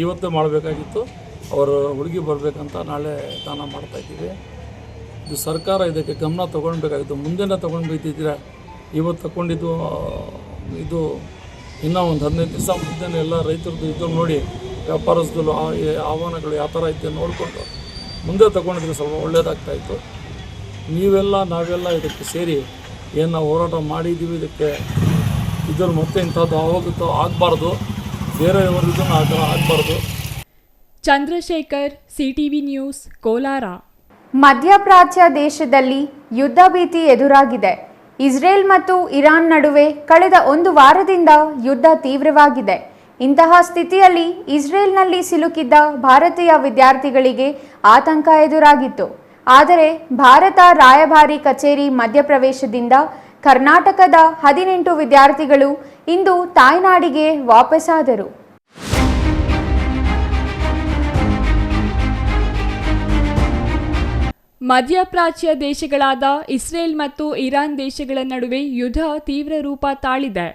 ಇವತ್ತು ಮಾಡಬೇಕಾಗಿತ್ತು. ಅವರು ಹುಡುಗಿ ಬರಬೇಕಂತ ನಾಳೆ ದಾನ ಮಾಡ್ತಾಯಿದ್ದೀವಿ. ಇದು ಸರ್ಕಾರ ಇದಕ್ಕೆ ಗಮನ ತೊಗೊಳ್ಬೇಕಾಗಿತ್ತು. ಮುಂದೆನೇ ತೊಗೊಂಡ್ಬಿಟ್ಟಿದ್ರೆ ಇವತ್ತು ತಗೊಂಡಿದ್ದು ಇದು ಇನ್ನೂ ಒಂದು 15 ದಿವಸ ಮುಂದೆನೇ ಎಲ್ಲ ರೈತರದ್ದು ಇದು ನೋಡಿ, ವ್ಯಾಪಾರಸ್ಥರು ಆಹ್ವಾನಗಳು ಯಾವ ಥರ ಐತೆ ನೋಡಿಕೊಂಡು ಮುಂದೆ ತಗೊಂಡಿದ್ರೆ ಸ್ವಲ್ಪ ಒಳ್ಳೆಯದಾಗ್ತಾಯಿತ್ತು. ನಾವೆಲ್ಲ ಇದಕ್ಕೆ ಸೇರಿ ಏನು ನಾವು ಹೋರಾಟ ಮಾಡಿದ್ದೀವಿ, ಇದಕ್ಕೆ ಇದ್ರ ಮತ್ತೆ ಇಂಥದ್ದು ಆಗಬಾರ್ದು, ಬೇರೆಯವ್ರಿಗೂ ಆ ಥರ ಆಗಬಾರ್ದು. Chandrashekar, CTV news, Kolar. ಮಧ್ಯಪ್ರಾಚ್ಯ ದೇಶದಲ್ಲಿ ಯುದ್ಧ ಭೀತಿ ಎದುರಾಗಿದೆ. ಇಸ್ರೇಲ್ ಮತ್ತು ಇರಾನ್ ನಡುವೆ ಕಳೆದ 1 ವಾರದಿಂದ ಯುದ್ಧ ತೀವ್ರವಾಗಿದೆ. ಇಂತಹ ಸ್ಥಿತಿಯಲ್ಲಿ ಇಸ್ರೇಲ್ನಲ್ಲಿ ಸಿಲುಕಿದ್ದ ಭಾರತೀಯ ವಿದ್ಯಾರ್ಥಿಗಳಿಗೆ ಆತಂಕ ಎದುರಾಗಿತ್ತು. ಆದರೆ ಭಾರತ ರಾಯಭಾರಿ ಕಚೇರಿ ಮಧ್ಯಪ್ರವೇಶದಿಂದ ಕರ್ನಾಟಕದ 18 ವಿದ್ಯಾರ್ಥಿಗಳು ಇಂದು ತಾಯ್ನಾಡಿಗೆ ವಾಪಸ್ಸಾದರು. ಮಧ್ಯಪ್ರಾಚ್ಯ ದೇಶಗಳಾದ ಇಸ್ರೇಲ್ ಮತ್ತು ಇರಾನ್ ದೇಶಗಳ ನಡುವೆ ಯುದ್ಧ ತೀವ್ರ ರೂಪ ತಾಳಿದೆ.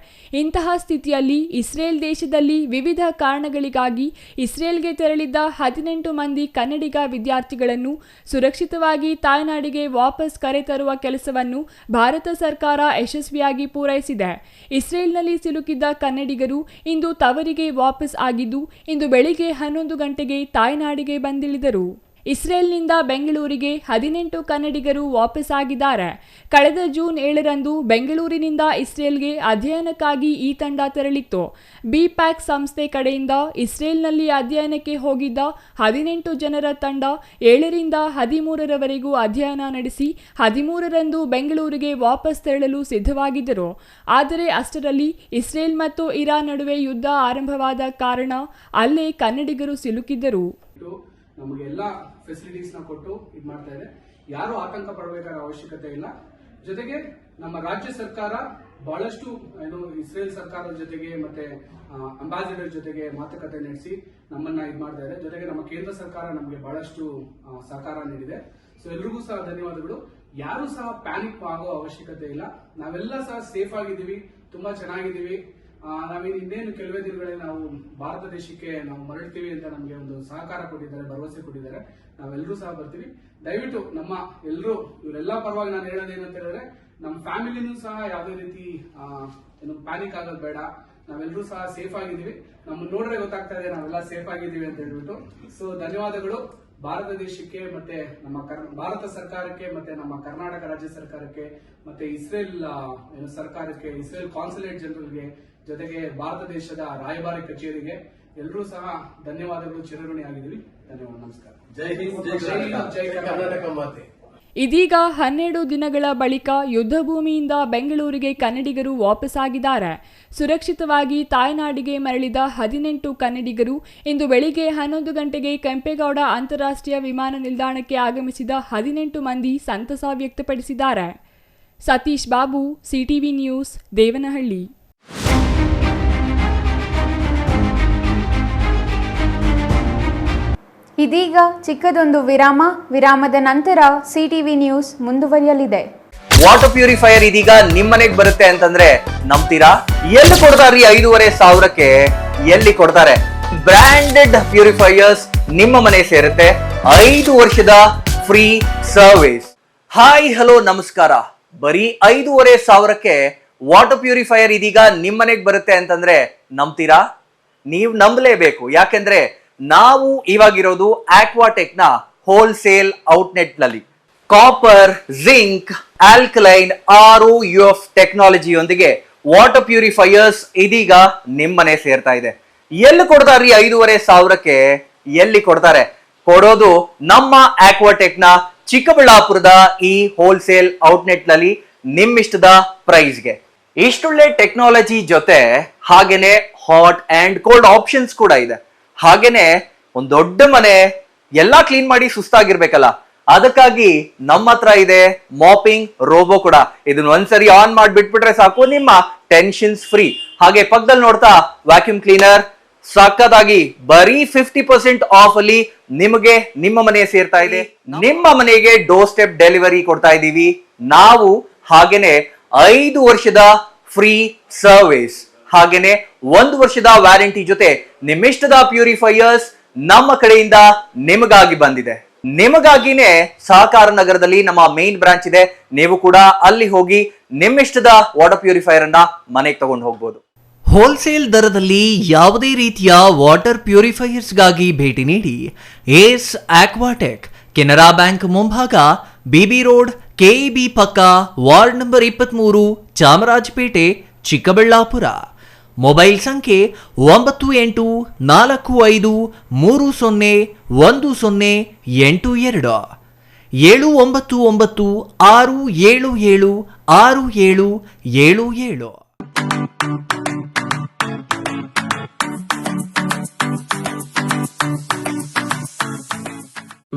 ಇಂತಹ ಸ್ಥಿತಿಯಲ್ಲಿ ಇಸ್ರೇಲ್ ದೇಶದಲ್ಲಿ ವಿವಿಧ ಕಾರಣಗಳಿಗಾಗಿ ಇಸ್ರೇಲ್ಗೆ ತೆರಳಿದ್ದ 18 ಮಂದಿ ಕನ್ನಡಿಗ ವಿದ್ಯಾರ್ಥಿಗಳನ್ನು ಸುರಕ್ಷಿತವಾಗಿ ತಾಯ್ನಾಡಿಗೆ ವಾಪಸ್ ಕರೆತರುವ ಕೆಲಸವನ್ನು ಭಾರತ ಸರ್ಕಾರ ಯಶಸ್ವಿಯಾಗಿ ಪೂರೈಸಿದೆ. ಇಸ್ರೇಲ್ನಲ್ಲಿ ಸಿಲುಕಿದ್ದ ಕನ್ನಡಿಗರು ಇಂದು ತವರಿಗೆ ವಾಪಸ್ ಆಗಿದ್ದು, ಇಂದು ಬೆಳಿಗ್ಗೆ 11 ಗಂಟೆಗೆ ತಾಯ್ನಾಡಿಗೆ ಬಂದಿಳಿದರು. ಇಸ್ರೇಲ್ನಿಂದ ಬೆಂಗಳೂರಿಗೆ 18 ಕನ್ನಡಿಗರು ವಾಪಸ್ ಆಗಿದ್ದಾರೆ. ಕಳೆದ ಜೂನ್ 7ರಂದು ಬೆಂಗಳೂರಿನಿಂದ ಇಸ್ರೇಲ್ಗೆ ಅಧ್ಯಯನಕ್ಕಾಗಿ ಈ ತಂಡ ತೆರಳಿತ್ತು. ಬಿಪ್ಯಾಕ್ ಸಂಸ್ಥೆ ಕಡೆಯಿಂದ ಇಸ್ರೇಲ್ನಲ್ಲಿ ಅಧ್ಯಯನಕ್ಕೆ ಹೋಗಿದ್ದ 18 ಜನರ ತಂಡ 7ರಿಂದ 13ರವರೆಗೂ ಅಧ್ಯಯನ ನಡೆಸಿ 13ರಂದು ಬೆಂಗಳೂರಿಗೆ ವಾಪಸ್ ತೆರಳಲು ಸಿದ್ಧವಾಗಿದ್ದರು. ಆದರೆ ಅಷ್ಟರಲ್ಲಿ ಇಸ್ರೇಲ್ ಮತ್ತು ಇರಾನ್ ನಡುವೆ ಯುದ್ಧ ಆರಂಭವಾದ ಕಾರಣ ಅಲ್ಲೇ ಕನ್ನಡಿಗರು ಸಿಲುಕಿದ್ದರು. ನಮಗೆಲ್ಲ ಫೆಸಿಲಿಟೀಸ್ನ ಕೊಟ್ಟು ಇದು ಮಾಡ್ತಾ ಇದೆ. ಯಾರು ಆತಂಕ ಪಡಬೇಕಾದ ಅವಶ್ಯಕತೆ ಇಲ್ಲ. ಜೊತೆಗೆ ನಮ್ಮ ರಾಜ್ಯ ಸರ್ಕಾರ ಬಹಳಷ್ಟು ಇಸ್ರೇಲ್ ಸರ್ಕಾರದ ಜೊತೆಗೆ ಮತ್ತೆ ಅಂಬಾಸಿಡರ್ ಜೊತೆಗೆ ಮಾತುಕತೆ ನಡೆಸಿ ನಮ್ಮನ್ನ ಇದು ಮಾಡ್ತಾ ಇದೆ. ಜೊತೆಗೆ ನಮ್ಮ ಕೇಂದ್ರ ಸರ್ಕಾರ ನಮಗೆ ಬಹಳಷ್ಟು ಸಹಕಾರ ನೀಡಿದೆ. ಸೊ ಎಲ್ರಿಗೂ ಸಹ ಧನ್ಯವಾದಗಳು. ಯಾರು ಸಹ ಪ್ಯಾನಿಕ್ ಆಗೋ ಅವಶ್ಯಕತೆ ಇಲ್ಲ. ನಾವೆಲ್ಲ ಸಹ ಸೇಫ್ ಆಗಿದ್ದೀವಿ, ತುಂಬಾ ಚೆನ್ನಾಗಿದ್ದೀವಿ. ನಾವೇನು ಇನ್ನೇನು ಕೆಲವೇ ದಿನಗಳಲ್ಲಿ ನಾವು ಭಾರತ ದೇಶಕ್ಕೆ ನಾವು ಮರಳ್ತೀವಿ ಅಂತ ನಮಗೆ ಒಂದು ಸಹಕಾರ ಕೊಟ್ಟಿದ್ದಾರೆ, ಭರವಸೆ ಕೊಟ್ಟಿದ್ದಾರೆ. ನಾವೆಲ್ಲರೂ ಸಹ ಬರ್ತೀವಿ. ದಯವಿಟ್ಟು ನಮ್ಮ ಇವರೆಲ್ಲ ಪರವಾಗಿ ನಾನು ಹೇಳೋದೇನಂತ ಹೇಳಿದ್ರೆ, ನಮ್ಮ ಫ್ಯಾಮಿಲಿನೂ ಸಹ ಯಾವುದೇ ರೀತಿ ಪ್ಯಾನಿಕ್ ಆಗೋದು ಬೇಡ. ನಾವೆಲ್ಲರೂ ಸಹ ಸೇಫ್ ಆಗಿದ್ದೀವಿ. ನಮ್ಮನ್ನು ನೋಡ್ರೆ ಗೊತ್ತಾಗ್ತಾ ಇದೆ ನಾವೆಲ್ಲ ಸೇಫ್ ಆಗಿದ್ದೀವಿ ಅಂತ ಹೇಳ್ಬಿಟ್ಟು. ಸೊ ಧನ್ಯವಾದಗಳು ಭಾರತ ದೇಶಕ್ಕೆ ಮತ್ತೆ ನಮ್ಮ ಭಾರತ ಸರ್ಕಾರಕ್ಕೆ ಮತ್ತೆ ನಮ್ಮ ಕರ್ನಾಟಕ ರಾಜ್ಯ ಸರ್ಕಾರಕ್ಕೆ ಮತ್ತೆ ಇಸ್ರೇಲ್ ಸರ್ಕಾರಕ್ಕೆ, ಇಸ್ರೇಲ್ ಕಾನ್ಸುಲೇಟ್ ಜನರಲ್ಗೆ, ಜೊತೆಗೆ ಭಾರತ ದೇಶದ ರಾಯಭಾರಿ ಕಚೇರಿಗೆ ಎಲ್ಲರೂ ಸಹ ಧನ್ಯವಾದಗಳು, ಚಿರಋಣಿ ಆಗಿದ್ದೀವಿ. ಧನ್ಯವಾದ, ನಮಸ್ಕಾರ. ಜೈ ಹಿಂದ್, ಜೈ ಕರ್ನಾಟಕ ಮಾತೆ. ಇದೀಗ 12 ದಿನಗಳ ಬಳಿಕ ಯುದ್ಧ ಭೂಮಿಯಿಂದ ಬೆಂಗಳೂರಿಗೆ ಕನ್ನಡಿಗರು ವಾಪಸ್ಸಾಗಿದ್ದಾರೆ. ಸುರಕ್ಷಿತವಾಗಿ ತಾಯ್ನಾಡಿಗೆ ಮರಳಿದ 18 ಕನ್ನಡಿಗರು ಇಂದು ಬೆಳಿಗ್ಗೆ 11 ಗಂಟೆಗೆ ಕೆಂಪೇಗೌಡ ಅಂತಾರಾಷ್ಟ್ರೀಯ ವಿಮಾನ ನಿಲ್ದಾಣಕ್ಕೆ ಆಗಮಿಸಿದ 18 ಮಂದಿ ಸಂತಸ ವ್ಯಕ್ತಪಡಿಸಿದ್ದಾರೆ. Satish Babu, CTV news, Devanahalli. ಇದೀಗ ಚಿಕ್ಕದೊಂದು ವಿರಾಮದ ನಂತರ ಸಿಟಿವಿ ನ್ಯೂಸ್ ಮುಂದುವರಿಯಲಿದೆ. ವಾಟರ್ ಪ್ಯೂರಿಫೈಯರ್ ಇದೀಗ ನಿಮ್ಮನೆಗೆ ಬರುತ್ತೆ ಅಂತಂದ್ರೆ ನಂಬ್ತೀರಾ? ಎಲ್ಲಿ ಕೊಡ್ತಾರ್ರಿ 5,500ಕ್ಕೆ? ಎಲ್ಲಿ ಕೊಡ್ತಾರೆ? ಬ್ರಾಂಡೆಡ್ ಪ್ಯೂರಿಫೈಯರ್ಸ್ ನಿಮ್ಮ ಮನೆ ಸೇರುತ್ತೆ. 5 ವರ್ಷದ ಫ್ರೀ ಸರ್ವಿಸ್. ಹಾಯ್ ಹಲೋ ನಮಸ್ಕಾರ. ಬರೀ 5,500ಕ್ಕೆ ವಾಟರ್ ಪ್ಯೂರಿಫೈಯರ್ ಇದೀಗ ನಿಮ್ಮನೆಗೆ ಬರುತ್ತೆ ಅಂತಂದ್ರೆ ನಂಬ್ತೀರಾ? ನೀವು ನಂಬಲೇಬೇಕು. ಯಾಕೆಂದ್ರೆ ನಾವು ಇವಾಗಿರೋದು ಆಕ್ವಾಟೆಕ್ ನ ಹೋಲ್ಸೇಲ್ ಔಟ್ಲೆಟ್ ನಲ್ಲಿ ಕಾಪರ್, ಜಿಂಕ್, ಆಲ್ಕಲೈನ್, ROUF ಟೆಕ್ನಾಲಜಿಯೊಂದಿಗೆ ವಾಟರ್ ಪ್ಯೂರಿಫೈಯರ್ಸ್ ಇದೀಗ ನಿಮ್ಮನೆ ಸೇರ್ತಾ ಇದೆ. ಎಲ್ಲಿ ಕೊಡ್ತಾರ್ರಿ 5,500ಕ್ಕೆ? ಎಲ್ಲಿ ಕೊಡ್ತಾರೆ? ಕೊಡೋದು ನಮ್ಮ ಆಕ್ವಾಟೆಕ್ ನ ಚಿಕ್ಕಬಳ್ಳಾಪುರದ ಈ ಹೋಲ್ಸೇಲ್ ಔಟ್ಲೆಟ್ ನಲ್ಲಿ ನಿಮ್ಮಿಷ್ಟದ ಪ್ರೈಸ್ಗೆ. ಇಷ್ಟೊಳ್ಳೆ ಟೆಕ್ನಾಲಜಿ ಜೊತೆ ಹಾಗೇನೆ ಹಾಟ್ ಅಂಡ್ ಕೋಲ್ಡ್ ಆಪ್ಷನ್ಸ್ ಕೂಡ ಇದೆ. ಹಾಗೇನೆ ಒಂದ್ ದೊಡ್ಡ ಮನೆ ಎಲ್ಲಾ ಕ್ಲೀನ್ ಮಾಡಿ ಸುಸ್ತಾಗಿರ್ಬೇಕಲ್ಲ, ಅದಕ್ಕಾಗಿ ನಮ್ಮ ಹತ್ರ ಇದೆ ಮಾಪಿಂಗ್ ರೋಬೋ ಕೂಡ. ಇದನ್ನ ಒಂದ್ಸರಿ ಆನ್ ಮಾಡಿ ಬಿಟ್ಬಿಟ್ರೆ ಸಾಕು, ನಿಮ್ಮ ಟೆನ್ಷನ್ಸ್ ಫ್ರೀ. ಹಾಗೆ ಪಕ್ಕದಲ್ಲಿ ನೋಡ್ತಾ ವ್ಯಾಕ್ಯೂಮ್ ಕ್ಲೀನರ್ ಸಕ್ಕತ್ತಾಗಿ ಬರೀ 50% ಆಫ್ ಅಲ್ಲಿ ನಿಮಗೆ ನಿಮ್ಮ ಮನೆ ಸೇರ್ತಾ ಇದೆ. ನಿಮ್ಮ ಮನೆಗೆ ಡೋರ್ ಸ್ಟೆಪ್ ಡೆಲಿವರಿ ಕೊಡ್ತಾ ಇದೀವಿ ನಾವು. ಹಾಗೇನೆ 5 ವರ್ಷದ ಫ್ರೀ ಸರ್ವಿಸ್, ಹಾಗೇನೆ 1 ವರ್ಷದ ವ್ಯಾರಂಟಿ ಜೊತೆ ನಿಮ್ಮಿಷ್ಟದ ಪ್ಯೂರಿಫೈಯರ್ಸ್ ನಮ್ಮ ಕಡೆಯಿಂದ ನಿಮಗಾಗಿ ಬಂದಿದೆ. ನಿಮಗಾಗಿನೇ ಸಹಕಾರ ನಗರದಲ್ಲಿ ನಮ್ಮ ಮೇನ್ ಬ್ರಾಂಚ್ ಇದೆ. ನೀವು ಕೂಡ ಅಲ್ಲಿ ಹೋಗಿ ನಿಮ್ಮಿಷ್ಟದ ವಾಟರ್ ಪ್ಯೂರಿಫೈಯರ್ ಅನ್ನ ಮನೆಗೆ ತಗೊಂಡು ಹೋಗ್ಬೋದು. ಹೋಲ್ಸೇಲ್ ದರದಲ್ಲಿ ಯಾವುದೇ ರೀತಿಯ ವಾಟರ್ ಪ್ಯೂರಿಫೈಯರ್ಸ್ಗಾಗಿ ಭೇಟಿ ನೀಡಿ. ಏಸ್ ಆಕ್ವಾಟೆಕ್, ಕೆನರಾ ಬ್ಯಾಂಕ್ ಮುಂಭಾಗ, BB ರೋಡ್, KEB ಪಕ್ಕ, ward number 23, Chamarajpet, Chikkaballapur. Mobile ಸಂಖ್ಯೆ 9845301082, 7996776777.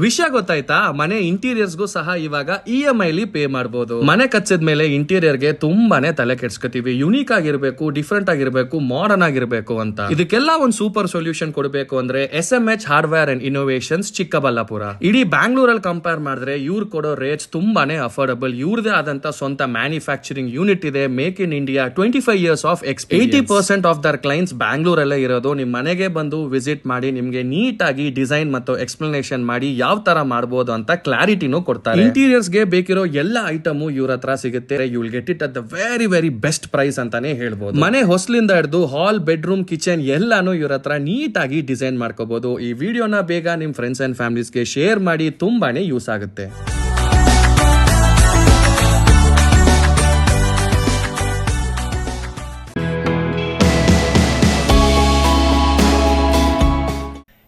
ವಿಷಯ ಗೊತ್ತಾಯ್ತಾ? ಮನೆ ಇಂಟೀರಿಯರ್ಸ್ಗೂ ಸಹ ಇವಾಗ EMI ಪೇ ಮಾಡಬಹುದು. ಮನೆ ಕಚ್ಚಿದ ಮೇಲೆ ಇಂಟೀರಿಯರ್ಗೆ ತುಂಬಾನೇ ತಲೆ ಕೆಡ್ಸ್ಕೊತೀವಿ. ಯುನೀಕ್ ಆಗಿರ್ಬೇಕು, ಡಿಫ್ರೆಂಟ್ ಆಗಿರ್ಬೇಕು, ಮಾಡರ್ನ್ ಆಗಿರ್ಬೇಕು ಅಂತ. ಇದಕ್ಕೆಲ್ಲ ಒಂದು ಸೂಪರ್ ಸೊಲ್ಯೂಷನ್ ಕೊಡಬೇಕು ಅಂದ್ರೆ SMH hardware and innovations Chikkaballapur. ಇಡೀ ಬ್ಯಾಂಗ್ಳೂರಲ್ಲಿ ಕಂಪೇರ್ ಮಾಡಿದ್ರೆ ಇವ್ರು ಕೊಡೋ ರೇಟ್ಸ್ ತುಂಬಾನೇ ಅಫೋರ್ಡಬಲ್. ಇವ್ರದೇ ಆದಂತ ಸ್ವಂತ ಮ್ಯಾನುಫ್ಯಾಕ್ಚರಿಂಗ್ ಯೂನಿಟ್ ಇದೆ. Make in India, 25 years of experience. 80% of their clients ಬ್ಯಾಂಗ್ಳೂರಲ್ಲೇ ಇರೋದು. ನಿಮ್ ಮನೆಗೆ ಬಂದು ವಿಸಿಟ್ ಮಾಡಿ ನಿಮ್ಗೆ ನೀಟ್ ಆಗಿ ಡಿಸೈನ್ ಮತ್ತು ಎಕ್ಸ್ಪ್ಲನೇಷನ್ ಮಾಡಿ ಯಾವ ತರ ಮಾಡಬಹುದು ಅಂತ ಕ್ಲಾರಿಟಿನೂ ಕೊಡ್ತಾರೆ. ಇಂಟೀರಿಯರ್ಸ್ ಗೆ ಬೇಕಿರೋ ಎಲ್ಲ ಐಟಮ್ ಇವ್ರ ಹತ್ರ ಸಿಗುತ್ತೆ. You will get it at the very very best price ಅಂತಾನೆ ಹೇಳ್ಬೋದು. ಮನೆ ಹೊಸಲಿಂದ ಹಿಡಿದು ಹಾಲ್, ಬೆಡ್ರೂಮ್, ಕಿಚನ್ ಎಲ್ಲಾನು ಇವ್ರ ಹತ್ರ ನೀಟ್ ಆಗಿ ಡಿಸೈನ್ ಮಾಡ್ಕೋಬಹುದು. ಈ ವಿಡಿಯೋನ ಬೇಗ ನಿಮ್ ಫ್ರೆಂಡ್ಸ್ ಅಂಡ್ ಫ್ಯಾಮಿಲೀಸ್ಗೆ ಶೇರ್ ಮಾಡಿ, ತುಂಬಾನೇ ಯೂಸ್ ಆಗುತ್ತೆ.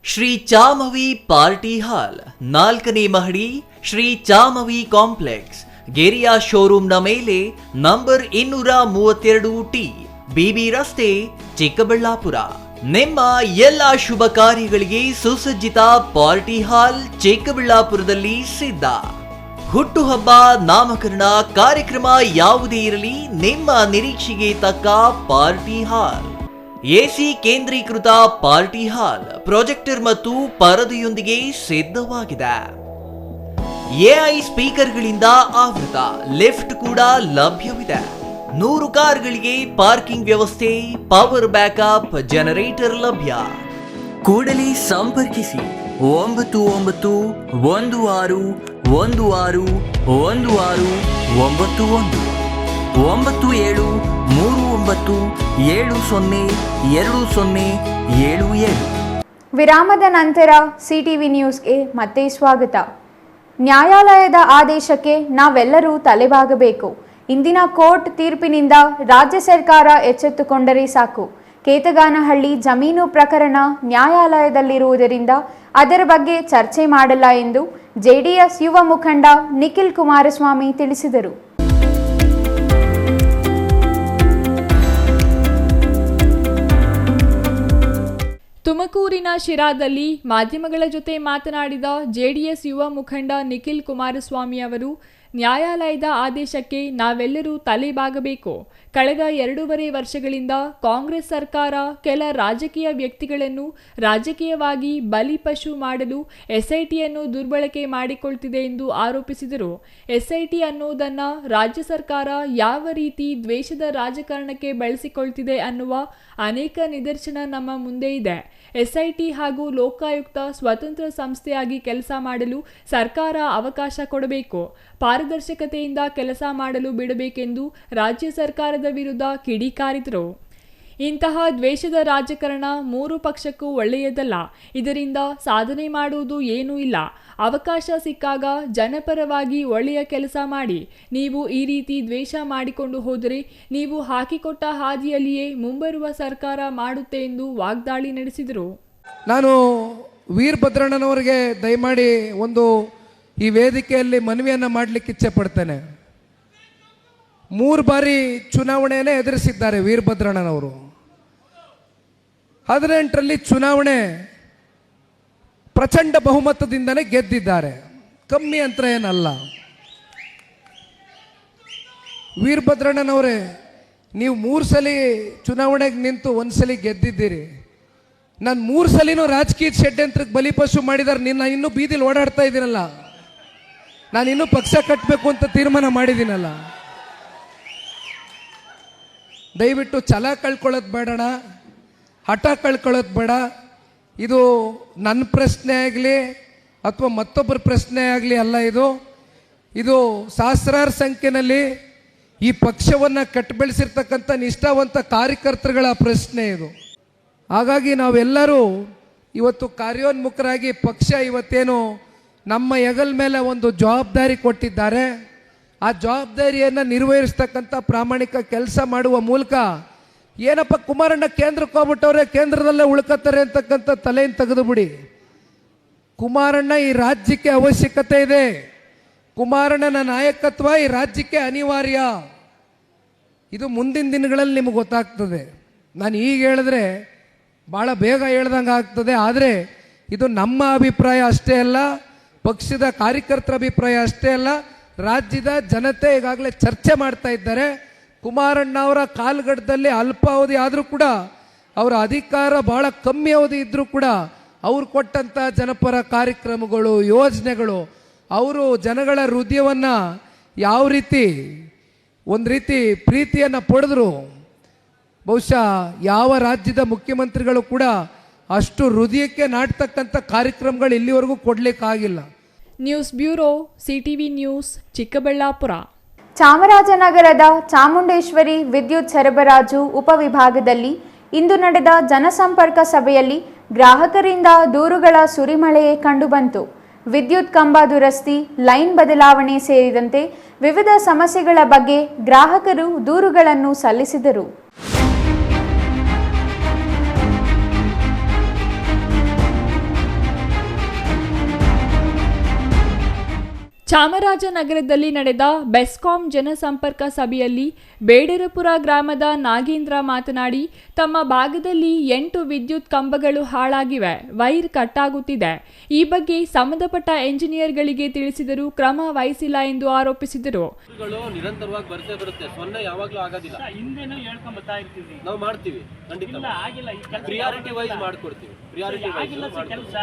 ಶ್ರೀ ಚಾಮವಿ ಪಾರ್ಟಿ ಹಾಲ್, 4ನೇ ಮಹಡಿ, ಶ್ರೀ ಚಾಮವಿ ಕಾಂಪ್ಲೆಕ್ಸ್, ಗೆರಿಯಾ ಶೋರೂಮ್ನ ಮೇಲೆ, ನಂಬರ್ 232T, BB ರಸ್ತೆ, ಚಿಕ್ಕಬಳ್ಳಾಪುರ. ನಿಮ್ಮ ಎಲ್ಲ ಶುಭ ಕಾರ್ಯಗಳಿಗೆ ಸುಸಜ್ಜಿತ ಪಾರ್ಟಿ ಹಾಲ್ ಚಿಕ್ಕಬಳ್ಳಾಪುರದಲ್ಲಿ ಸಿದ್ಧ. ಹುಟ್ಟುಹಬ್ಬ, ನಾಮಕರಣ, ಕಾರ್ಯಕ್ರಮ ಯಾವುದೇ ಇರಲಿ, ನಿಮ್ಮ ನಿರೀಕ್ಷೆಗೆ ತಕ್ಕ ಪಾರ್ಟಿ ಹಾಲ್. AC ಕೇಂದ್ರೀಕೃತ ಪಾರ್ಟಿ ಹಾಲ್, ಪ್ರೊಜೆಕ್ಟರ್ ಮತ್ತು ಪರದೆಯೊಂದಿಗೆ ಸಿದ್ಧವಾಗಿದೆ. AI ಸ್ಪೀಕರ್ಗಳಿಂದ ಆವೃತ, ಲಿಫ್ಟ್ ಕೂಡ ಲಭ್ಯವಿದೆ. 100 ಕಾರ್ಗಳಿಗೆ ಪಾರ್ಕಿಂಗ್ ವ್ಯವಸ್ಥೆ, ಪವರ್ ಬ್ಯಾಕಪ್, ಜನರೇಟರ್ ಲಭ್ಯ. ಕೂಡಲೇ ಸಂಪರ್ಕಿಸಿ 9916161691 9739702077. ವಿರಾಮದ ನಂತರ ಸಿಟಿವಿ ನ್ಯೂಸ್ಗೆ ಮತ್ತೆ ಸ್ವಾಗತ. ನ್ಯಾಯಾಲಯದ ಆದೇಶಕ್ಕೆ ನಾವೆಲ್ಲರೂ ತಲೆಬಾಗಬೇಕು. ಇಂದಿನ ಕೋರ್ಟ್ ತೀರ್ಪಿನಿಂದ ರಾಜ್ಯ ಸರ್ಕಾರ ಎಚ್ಚೆತ್ತುಕೊಂಡರೆ ಸಾಕು. ಕೇತಗಾನಹಳ್ಳಿ ಜಮೀನು ಪ್ರಕರಣ ನ್ಯಾಯಾಲಯದಲ್ಲಿರುವುದರಿಂದ ಅದರ ಬಗ್ಗೆ ಚರ್ಚೆ ಮಾಡಲ್ಲ ಎಂದು ಜೆಡಿಎಸ್ ಯುವ ಮುಖಂಡ ನಿಖಿಲ್ ಕುಮಾರಸ್ವಾಮಿ ತಿಳಿಸಿದರು. ತುಮಕೂರಿನ ಶಿರಾದಲ್ಲಿ ಮಾಧ್ಯಮಗಳ ಜೊತೆ ಮಾತನಾಡಿದ ಜೆಡಿಎಸ್ ಯುವ ಮುಖಂಡ ನಿಖಿಲ್ ಕುಮಾರಸ್ವಾಮಿ ಅವರು, ನ್ಯಾಯಾಲಯದ ಆದೇಶಕ್ಕೆ ನಾವೆಲ್ಲರೂ ತಲೆಬಾಗಬೇಕು. ಕಳೆದ 2.5 ವರ್ಷಗಳಿಂದ ಕಾಂಗ್ರೆಸ್ ಸರ್ಕಾರ ಕೆಲ ರಾಜಕೀಯ ವ್ಯಕ್ತಿಗಳನ್ನು ರಾಜಕೀಯವಾಗಿ ಬಲಿಪಶು ಮಾಡಲು ಎಸ್ಐಟಿಯನ್ನು ದುರ್ಬಳಕೆ ಮಾಡಿಕೊಳ್ತಿದೆ ಎಂದು ಆರೋಪಿಸಿದರು. ಎಸ್ಐಟಿ ಅನ್ನೋದನ್ನು ರಾಜ್ಯ ಸರ್ಕಾರ ಯಾವ ರೀತಿ ದ್ವೇಷದ ರಾಜಕಾರಣಕ್ಕೆ ಬಳಸಿಕೊಳ್ತಿದೆ ಅನ್ನುವ ಅನೇಕ ನಿದರ್ಶನ ನಮ್ಮ ಮುಂದೆ ಇದೆ. ಎಸ್ಐಟಿ ಹಾಗೂ ಲೋಕಾಯುಕ್ತ ಸ್ವತಂತ್ರ ಸಂಸ್ಥೆಯಾಗಿ ಕೆಲಸ ಮಾಡಲು ಸರ್ಕಾರ ಅವಕಾಶ ಕೊಡಬೇಕು. ಪಾರದರ್ಶಕತೆಯಿಂದ ಕೆಲಸ ಮಾಡಲು ಬಿಡಬೇಕೆಂದು ರಾಜ್ಯ ಸರ್ಕಾರದ ವಿರುದ್ಧ ಕಿಡಿಕಾರಿದರು. ಇಂತಹ ದ್ವೇಷದ ರಾಜಕಾರಣ 3 ಪಕ್ಷಕ್ಕೂ ಒಳ್ಳೆಯದಲ್ಲ. ಇದರಿಂದ ಸಾಧನೆ ಮಾಡುವುದು ಏನೂ ಇಲ್ಲ. ಅವಕಾಶ ಸಿಕ್ಕಾಗ ಜನಪರವಾಗಿ ಒಳ್ಳೆಯ ಕೆಲಸ ಮಾಡಿ. ನೀವು ಈ ರೀತಿ ದ್ವೇಷ ಮಾಡಿಕೊಂಡು ಹೋದರೆ ನೀವು ಹಾಕಿಕೊಟ್ಟ ಹಾದಿಯಲ್ಲಿಯೇ ಮುಂಬರುವ ಸರ್ಕಾರ ಮಾಡುತ್ತೆ ಎಂದು ವಾಗ್ದಾಳಿ ನಡೆಸಿದರು. ನಾನು ವೀರಭದ್ರಣ್ಣನವರಿಗೆ ದಯಮಾಡಿ ಒಂದು ಈ ವೇದಿಕೆಯಲ್ಲಿ ಮನವಿಯನ್ನು ಮಾಡಲಿಕ್ಕೆ ಇಚ್ಛೆ ಪಡ್ತೇನೆ. 3 ಬಾರಿ ಚುನಾವಣೆಯನ್ನೇ ಎದುರಿಸಿದ್ದಾರೆ ವೀರಭದ್ರಣ್ಣನವರು. 18ರಲ್ಲಿ ಚುನಾವಣೆ ಪ್ರಚಂಡ ಬಹುಮತದಿಂದನೇ ಗೆದ್ದಿದ್ದಾರೆ, ಕಮ್ಮಿ ಅಂತರ ಏನಲ್ಲ. ವೀರಭದ್ರಣ್ಣನವರೇ, ನೀವು 3 ಸಲ ಚುನಾವಣೆಗೆ ನಿಂತು 1 ಸಲ ಗೆದ್ದಿದ್ದೀರಿ. ನಾನು 3 ಸಲಿನೂ ರಾಜಕೀಯ ಷಡ್ಯಂತ್ರಕ್ಕೆ ಬಲಿಪಶು ಮಾಡಿದಾರೆ. ನಿನ್ನ ಇನ್ನೂ ಬೀದಿಲಿ ಓಡಾಡ್ತಾ ಇದ್ದೀನಲ್ಲ, ನಾನು ಇನ್ನೂ ಪಕ್ಷ ಕಟ್ಟಬೇಕು ಅಂತ ತೀರ್ಮಾನ ಮಾಡಿದ್ದೀನಲ್ಲ. ದಯವಿಟ್ಟು ಛಲ ಕಳ್ಕೊಳ್ಳೋದು ಬೇಡಣ, ಹಠ ಕಳ್ಕೊಳ್ಳೋದು ಬೇಡ. ಇದು ನನ್ನ ಪ್ರಶ್ನೆ ಆಗಲಿ ಅಥವಾ ಮತ್ತೊಬ್ಬರ ಪ್ರಶ್ನೆ ಆಗಲಿ ಅಲ್ಲ. ಇದು ಸಹಸ್ರಾರು ಸಂಖ್ಯೆಯಲ್ಲಿ ಈ ಪಕ್ಷವನ್ನು ಕಟ್ಟಬೆಳೆಸಿರ್ತಕ್ಕಂಥ ನಿಷ್ಠಾವಂತ ಕಾರ್ಯಕರ್ತರುಗಳ ಪ್ರಶ್ನೆ ಇದು. ಹಾಗಾಗಿ ನಾವೆಲ್ಲರೂ ಇವತ್ತು ಕಾರ್ಯೋನ್ಮುಖರಾಗಿ ಪಕ್ಷ ಇವತ್ತೇನು ನಮ್ಮ ಹೆಗಲ ಮೇಲೆ ಒಂದು ಜವಾಬ್ದಾರಿ ಕೊಟ್ಟಿದ್ದಾರೆ, ಆ ಜವಾಬ್ದಾರಿಯನ್ನು ನಿರ್ವಹಿಸ್ತಕ್ಕಂಥ ಪ್ರಾಮಾಣಿಕ ಕೆಲಸ ಮಾಡುವ ಮೂಲಕ ಏನಪ್ಪ ಕುಮಾರಣ್ಣ ಕೇಂದ್ರಕ್ಕೆ ಹೋಗ್ಬಿಟ್ಟವ್ರೆ, ಕೇಂದ್ರದಲ್ಲೇ ಉಳ್ಕೋತಾರೆ ಅಂತಕ್ಕಂಥ ತಲೆಯನ್ನು ತೆಗೆದು ಬಿಡಿ. ಕುಮಾರಣ್ಣ ಈ ರಾಜ್ಯಕ್ಕೆ ಅವಶ್ಯಕತೆ ಇದೆ. ಕುಮಾರಣ್ಣನ ನಾಯಕತ್ವ ಈ ರಾಜ್ಯಕ್ಕೆ ಅನಿವಾರ್ಯ. ಇದು ಮುಂದಿನ ದಿನಗಳಲ್ಲಿ ನಿಮಗೆ ಗೊತ್ತಾಗ್ತದೆ. ನಾನು ಈಗ ಹೇಳಿದ್ರೆ ಭಾಳ ಬೇಗ ಹೇಳ್ದಂಗೆ ಆಗ್ತದೆ. ಆದರೆ ಇದು ನಮ್ಮ ಅಭಿಪ್ರಾಯ ಅಷ್ಟೇ ಅಲ್ಲ, ಪಕ್ಷದ ಕಾರ್ಯಕರ್ತರ ಅಭಿಪ್ರಾಯ ಅಷ್ಟೇ ಅಲ್ಲ, ರಾಜ್ಯದ ಜನತೆ ಈಗಾಗಲೇ ಚರ್ಚೆ ಮಾಡ್ತಾ ಇದ್ದಾರೆ. ಕುಮಾರಣ್ಣ ಅವರ ಕಾಲ್ಗಡದಲ್ಲಿ ಅಲ್ಪಾವಧಿ ಆದರೂ ಕೂಡ, ಅವರ ಅಧಿಕಾರ ಭಾಳ ಕಮ್ಮಿ ಅವಧಿ ಇದ್ದರೂ ಕೂಡ ಅವ್ರು ಕೊಟ್ಟಂಥ ಜನಪರ ಕಾರ್ಯಕ್ರಮಗಳು, ಯೋಜನೆಗಳು, ಅವರು ಜನಗಳ ಹೃದಯವನ್ನು ಯಾವ ರೀತಿ ಒಂದು ರೀತಿ ಪ್ರೀತಿಯನ್ನು ಪಡೆದ್ರು, ಬಹುಶಃ ಯಾವ ರಾಜ್ಯದ ಮುಖ್ಯಮಂತ್ರಿಗಳು ಕೂಡ ಅಷ್ಟು ಹೃದಯಕ್ಕೆ ನಾಟ್ತಕ್ಕಂಥ ಕಾರ್ಯಕ್ರಮಗಳು ಇಲ್ಲಿವರೆಗೂ ಕೊಡಲಿಕ್ಕಾಗಿಲ್ಲ. News bureau, CTV news, Chikkaballapura. ಚಾಮರಾಜನಗರದ ಚಾಮುಂಡೇಶ್ವರಿ ವಿದ್ಯುತ್ ಸರಬರಾಜು ಉಪವಿಭಾಗದಲ್ಲಿ ಇಂದು ನಡೆದ ಜನಸಂಪರ್ಕ ಸಭೆಯಲ್ಲಿ ಗ್ರಾಹಕರಿಂದ ದೂರುಗಳ ಸುರಿಮಳೆಯೇ ಕಂಡುಬಂತು. ವಿದ್ಯುತ್ ಕಂಬ ದುರಸ್ತಿ, ಲೈನ್ ಬದಲಾವಣೆ ಸೇರಿದಂತೆ ವಿವಿಧ ಸಮಸ್ಯೆಗಳ ಬಗ್ಗೆ ಗ್ರಾಹಕರು ದೂರುಗಳನ್ನು ಸಲ್ಲಿಸಿದರು. ಚಾಮರಾಜನಗರದಲ್ಲಿ ನಡೆದ ಬೆಸ್ಕಾಂ ಜನಸಂಪರ್ಕ ಸಭೆಯಲ್ಲಿ ಬೇಡರಪುರ ಗ್ರಾಮದ ನಾಗೇಂದ್ರ ಮಾತನಾಡಿ, ತಮ್ಮ ಭಾಗದಲ್ಲಿ 8 ವಿದ್ಯುತ್ ಕಂಬಗಳು ಹಾಳಾಗಿವೆ, ವೈರ್ ಕಟ್ಟಾಗುತ್ತಿದೆ. ಈ ಬಗ್ಗೆ ಸಂಬಂಧಪಟ್ಟ ಎಂಜಿನಿಯರ್ಗಳಿಗೆ ತಿಳಿಸಿದರೂ ಕ್ರಮ ವಹಿಸಿಲ್ಲ ಎಂದು ಆರೋಪಿಸಿದರು. ನಿರಂತರವಾಗಿ ಬರ್ತೇ ಬರುತ್ತೆ, ಸೊನ್ನೆ ಯಾವಾಗಲೂ ಆಗೋದಿಲ್ಲ. ಹಿಂದೆನೂ ಹೇಳ್ಕೊಂಡ್ ಬರ್ತಾ ಇರ್ತೀವಿ, ನಾವು ಮಾಡ್ತೀವಿ, ಖಂಡಿತ ಆಗಿಲ್ಲ. ಪ್ರಿಯಾರಿಟಿ ವೈಸ್ ಮಾಡ್ಕೊಡ್ತೀವಿ. ಪ್ರಿಯಾರಿಟಿ ಕೆಲಸ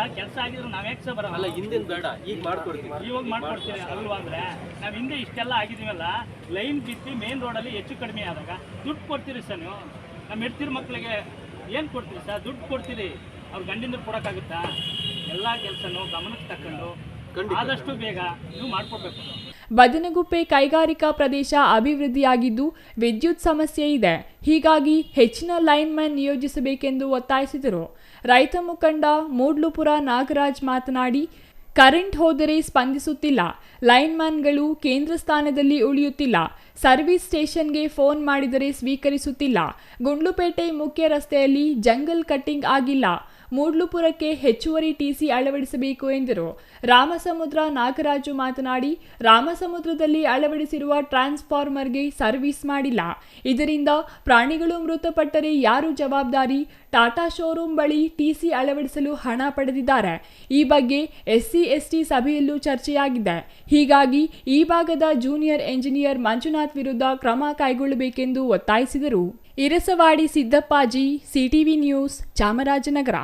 ಆಗಿದ್ರು ನಾವ್ ಯಾಕೆ ಬರಲ್ಲ? ಅಲ್ಲ, ಹಿಂದಿನ ಬೇಡ, ಈಗ ಮಾಡ್ಕೊಡ್ತೀವಿ. ಇವಾಗ ಮಾಡ್ಕೊಡ್ತೀವಿ ಅಲ್ವಾ? ಅಂದ್ರೆ ನಾವ್ ಹಿಂದೆ ಇಷ್ಟೆಲ್ಲ ಆಗಿದೀವಲ್ಲ, ಲೈನ್ ಬಿತ್ತಿ ಮೇನ್ ರೋಡಲ್ಲಿ ಹೆಚ್ಚು ಕಡಿಮೆ ಆದಾಗ ದುಡ್ಡು ಕೊಡ್ತೀರಿ ಸರ್. ನೀವು ನಮ್ಮ ಹೆಡ್ತಿರ್ ಮಕ್ಕಳಿಗೆ ಏನು ಕೊಡ್ತೀರಿ ಸರ್? ದುಡ್ಡು ಕೊಡ್ತೀರಿ, ಅವ್ರ ಗಂಡಿಂದ ಕೊಡೋಕ್ಕಾಗುತ್ತಾ? ಎಲ್ಲ ಕೆಲಸನೂ ಗಮನಕ್ಕೆ ತಕೊಂಡು ಆದಷ್ಟು ಬೇಗ ನೀವು ಮಾಡ್ಕೊಡ್ಬೇಕು. ಬದನಗುಪ್ಪೆ ಕೈಗಾರಿಕಾ ಪ್ರದೇಶ ಅಭಿವೃದ್ಧಿಯಾಗಿದ್ದು ವಿದ್ಯುತ್ ಸಮಸ್ಯೆ ಇದೆ, ಹೀಗಾಗಿ ಹೆಚ್ಚಿನ ಲೈನ್ಮನ್ ನಿಯೋಜಿಸಬೇಕೆಂದು ಒತ್ತಾಯಿಸಿದರು. ರೈತ ಮುಖಂಡ ಮೂಡ್ಲುಪುರ ನಾಗರಾಜ್ ಮಾತನಾಡಿ, ಕರೆಂಟ್ ಹೋದರೆ ಸ್ಪಂದಿಸುತ್ತಿಲ್ಲ, ಲೈನ್ಮನ್ಗಳು ಕೇಂದ್ರ ಸ್ಥಾನದಲ್ಲಿ ಉಳಿಯುತ್ತಿಲ್ಲ, ಸರ್ವಿಸ್ ಸ್ಟೇಷನ್ಗೆ ಫೋನ್ ಮಾಡಿದರೆ ಸ್ವೀಕರಿಸುತ್ತಿಲ್ಲ, ಗುಂಡ್ಲುಪೇಟೆ ಮುಖ್ಯ ರಸ್ತೆಯಲ್ಲಿ ಜಂಗಲ್ ಕಟ್ಟಿಂಗ್ ಆಗಿಲ್ಲ, ಮೂಡ್ಲುಪುರಕ್ಕೆ ಹೆಚ್ಚುವರಿ ಟಿಸಿ ಅಳವಡಿಸಬೇಕು ಎಂದರು. ರಾಮಸಮುದ್ರ ನಾಗರಾಜು ಮಾತನಾಡಿ, ರಾಮಸಮುದ್ರದಲ್ಲಿ ಅಳವಡಿಸಿರುವ ಟ್ರಾನ್ಸ್ಫಾರ್ಮರ್ಗೆ ಸರ್ವಿಸ್ ಮಾಡಿಲ್ಲ, ಇದರಿಂದ ಪ್ರಾಣಿಗಳು ಮೃತಪಟ್ಟರೆ ಯಾರು ಜವಾಬ್ದಾರಿ? ಟಾಟಾ ಶೋರೂಮ್ ಬಳಿ ಟಿಸಿ ಅಳವಡಿಸಲು ಹಣ ಪಡೆದಿದ್ದಾರೆ. ಈ ಬಗ್ಗೆ SC/ST ಸಭೆಯಲ್ಲೂ ಚರ್ಚೆಯಾಗಿದೆ. ಹೀಗಾಗಿ ಈ ಭಾಗದ ಜೂನಿಯರ್ ಎಂಜಿನಿಯರ್ ಮಂಜುನಾಥ್ ವಿರುದ್ಧ ಕ್ರಮ ಕೈಗೊಳ್ಳಬೇಕೆಂದು ಒತ್ತಾಯಿಸಿದರು. Irasavadi Siddappaji, CTV news, Chamarajanagara.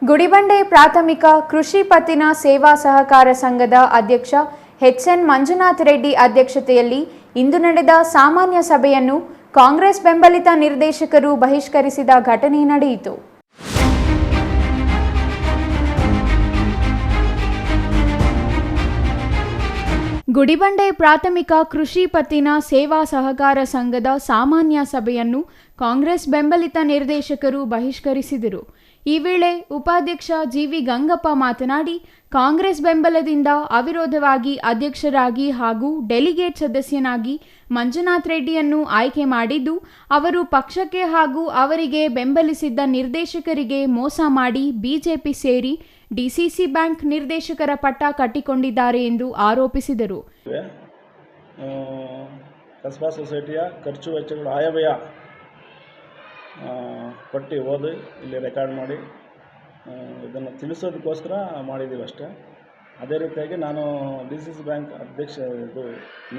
ಗುಡಿಬಂಡೆ ಪ್ರಾಥಮಿಕ ಕೃಷಿ ಪತ್ತಿನ ಸೇವಾ ಸಹಕಾರ ಸಂಘದ ಅಧ್ಯಕ್ಷ HN ಮಂಜುನಾಥ್ ರೆಡ್ಡಿ ಅಧ್ಯಕ್ಷತೆಯಲ್ಲಿ ಇಂದು ನಡೆದ ಸಾಮಾನ್ಯ ಸಭೆಯನ್ನು ಕಾಂಗ್ರೆಸ್ ಬೆಂಬಲಿತ ನಿರ್ದೇಶಕರು ಬಹಿಷ್ಕರಿಸಿದ ಘಟನೆ ನಡೆಯಿತು. ಗುಡಿಬಂಡೆ ಪ್ರಾಥಮಿಕ ಕೃಷಿ ಪತ್ತಿನ ಸೇವಾ ಸಹಕಾರ ಸಂಘದ ಸಾಮಾನ್ಯ ಸಭೆಯನ್ನು ಕಾಂಗ್ರೆಸ್ ಬೆಂಬಲಿತ ನಿರ್ದೇಶಕರು ಬಹಿಷ್ಕರಿಸಿದರು. ಈ ವೇಳೆ ಉಪಾಧ್ಯಕ್ಷ GV ಗಂಗಪ್ಪ ಮಾತನಾಡಿ, ಕಾಂಗ್ರೆಸ್ ಬೆಂಬಲದಿಂದ ಅವಿರೋಧವಾಗಿ ಅಧ್ಯಕ್ಷರಾಗಿ ಹಾಗೂ ಡೆಲಿಗೇಟ್ ಸದಸ್ಯನಾಗಿ ಮಂಜುನಾಥ್ ರೆಡ್ಡಿಯನ್ನು ಆಯ್ಕೆ ಮಾಡಿದ್ದು, ಅವರು ಪಕ್ಷಕ್ಕೆ ಹಾಗೂ ಅವರಿಗೆ ಬೆಂಬಲಿಸಿದ್ದ ನಿರ್ದೇಶಕರಿಗೆ ಮೋಸ ಮಾಡಿ ಬಿಜೆಪಿ ಸೇರಿ DCC ಬ್ಯಾಂಕ್ ನಿರ್ದೇಶಕರ ಪಟ್ಟ ಕಟ್ಟಿಕೊಂಡಿದ್ದಾರೆ ಎಂದು ಆರೋಪಿಸಿದರು. ಕಸ್ಬಾ ಸೊಸೈಟಿಯ ಖರ್ಚು ವೆಚ್ಚಗಳು ಆಯವ್ಯಯ ಪಟ್ಟಿ ಓದಿ ಇಲ್ಲಿ ರೆಕಾರ್ಡ್ ಮಾಡಿ ಇದನ್ನು ತಿಳಿಸೋದಕ್ಕೋಸ್ಕರ ಮಾಡಿದ್ದೀವಿ ಅಷ್ಟೇ. ಅದೇ ರೀತಿಯಾಗಿ ನಾನು DCC ಬ್ಯಾಂಕ್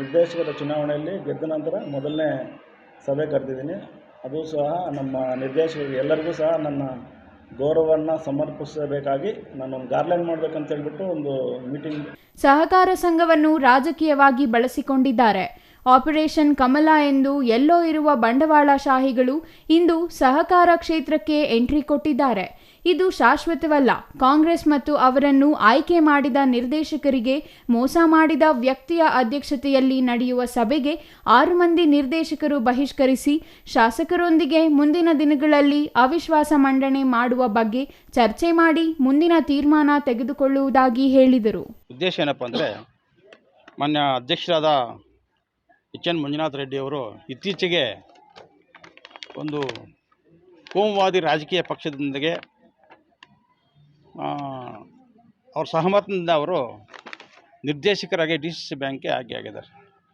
ನಿರ್ದೇಶಕರ ಚುನಾವಣೆಯಲ್ಲಿ ಗೆದ್ದ ನಂತರ ಮೊದಲನೇ ಸಭೆ ಕರೆದಿದ್ದೀನಿ. ಅದು ಸಹ ನಮ್ಮ ನಿರ್ದೇಶಕರಿಗೆ ಎಲ್ಲರಿಗೂ ಸಹ ನನ್ನ ಗೌರವವನ್ನು ಸಮರ್ಪಿಸಬೇಕಾಗಿ ನಾನೊಂದು ಗಾರ್ಲ್ಯಾಂಡ್ ಮಾಡಬೇಕಂತ ಹೇಳ್ಬಿಟ್ಟು ಒಂದು ಮೀಟಿಂಗ್. ಸಹಕಾರ ಸಂಘವನ್ನು ರಾಜಕೀಯವಾಗಿ ಬಳಸಿಕೊಂಡಿದ್ದಾರೆ. ಆಪರೇಷನ್ ಕಮಲ ಎಂದು ಎಲ್ಲೋ ಇರುವ ಬಂಡವಾಳಶಾಹಿಗಳು ಇಂದು ಸಹಕಾರ ಕ್ಷೇತ್ರಕ್ಕೆ ಎಂಟ್ರಿ ಕೊಟ್ಟಿದ್ದಾರೆ. ಇದು ಶಾಶ್ವತವಲ್ಲ. ಕಾಂಗ್ರೆಸ್ ಮತ್ತು ಅವರನ್ನು ಆಯ್ಕೆ ಮಾಡಿದ ನಿರ್ದೇಶಕರಿಗೆ ಮೋಸ ಮಾಡಿದ ವ್ಯಕ್ತಿಯ ಅಧ್ಯಕ್ಷತೆಯಲ್ಲಿ ನಡೆಯುವ ಸಭೆಗೆ 6 ಮಂದಿ ನಿರ್ದೇಶಕರು ಬಹಿಷ್ಕರಿಸಿ ಶಾಸಕರೊಂದಿಗೆ ಮುಂದಿನ ದಿನಗಳಲ್ಲಿ ಅವಿಶ್ವಾಸ ಮಂಡನೆ ಮಾಡುವ ಬಗ್ಗೆ ಚರ್ಚೆ ಮಾಡಿ ಮುಂದಿನ ತೀರ್ಮಾನ ತೆಗೆದುಕೊಳ್ಳುವುದಾಗಿ ಹೇಳಿದರು. ಉದ್ದೇಶ ಏನಪ್ಪ ಅಂದರೆ, ಮಾನ್ಯ ಅಧ್ಯಕ್ಷರಾದ HN ಮಂಜುನಾಥ್ ರೆಡ್ಡಿಯವರು ಇತ್ತೀಚೆಗೆ ಒಂದು ಕೋಮುವಾದಿ ರಾಜಕೀಯ ಪಕ್ಷದೊಂದಿಗೆ ಅವ್ರ ಸಹಮತದಿಂದ ಅವರು ನಿರ್ದೇಶಕರಾಗಿ DCC ಬ್ಯಾಂಕ್ಗೆ ಆಯ್ಕೆಯಾಗಿದ್ದಾರೆ.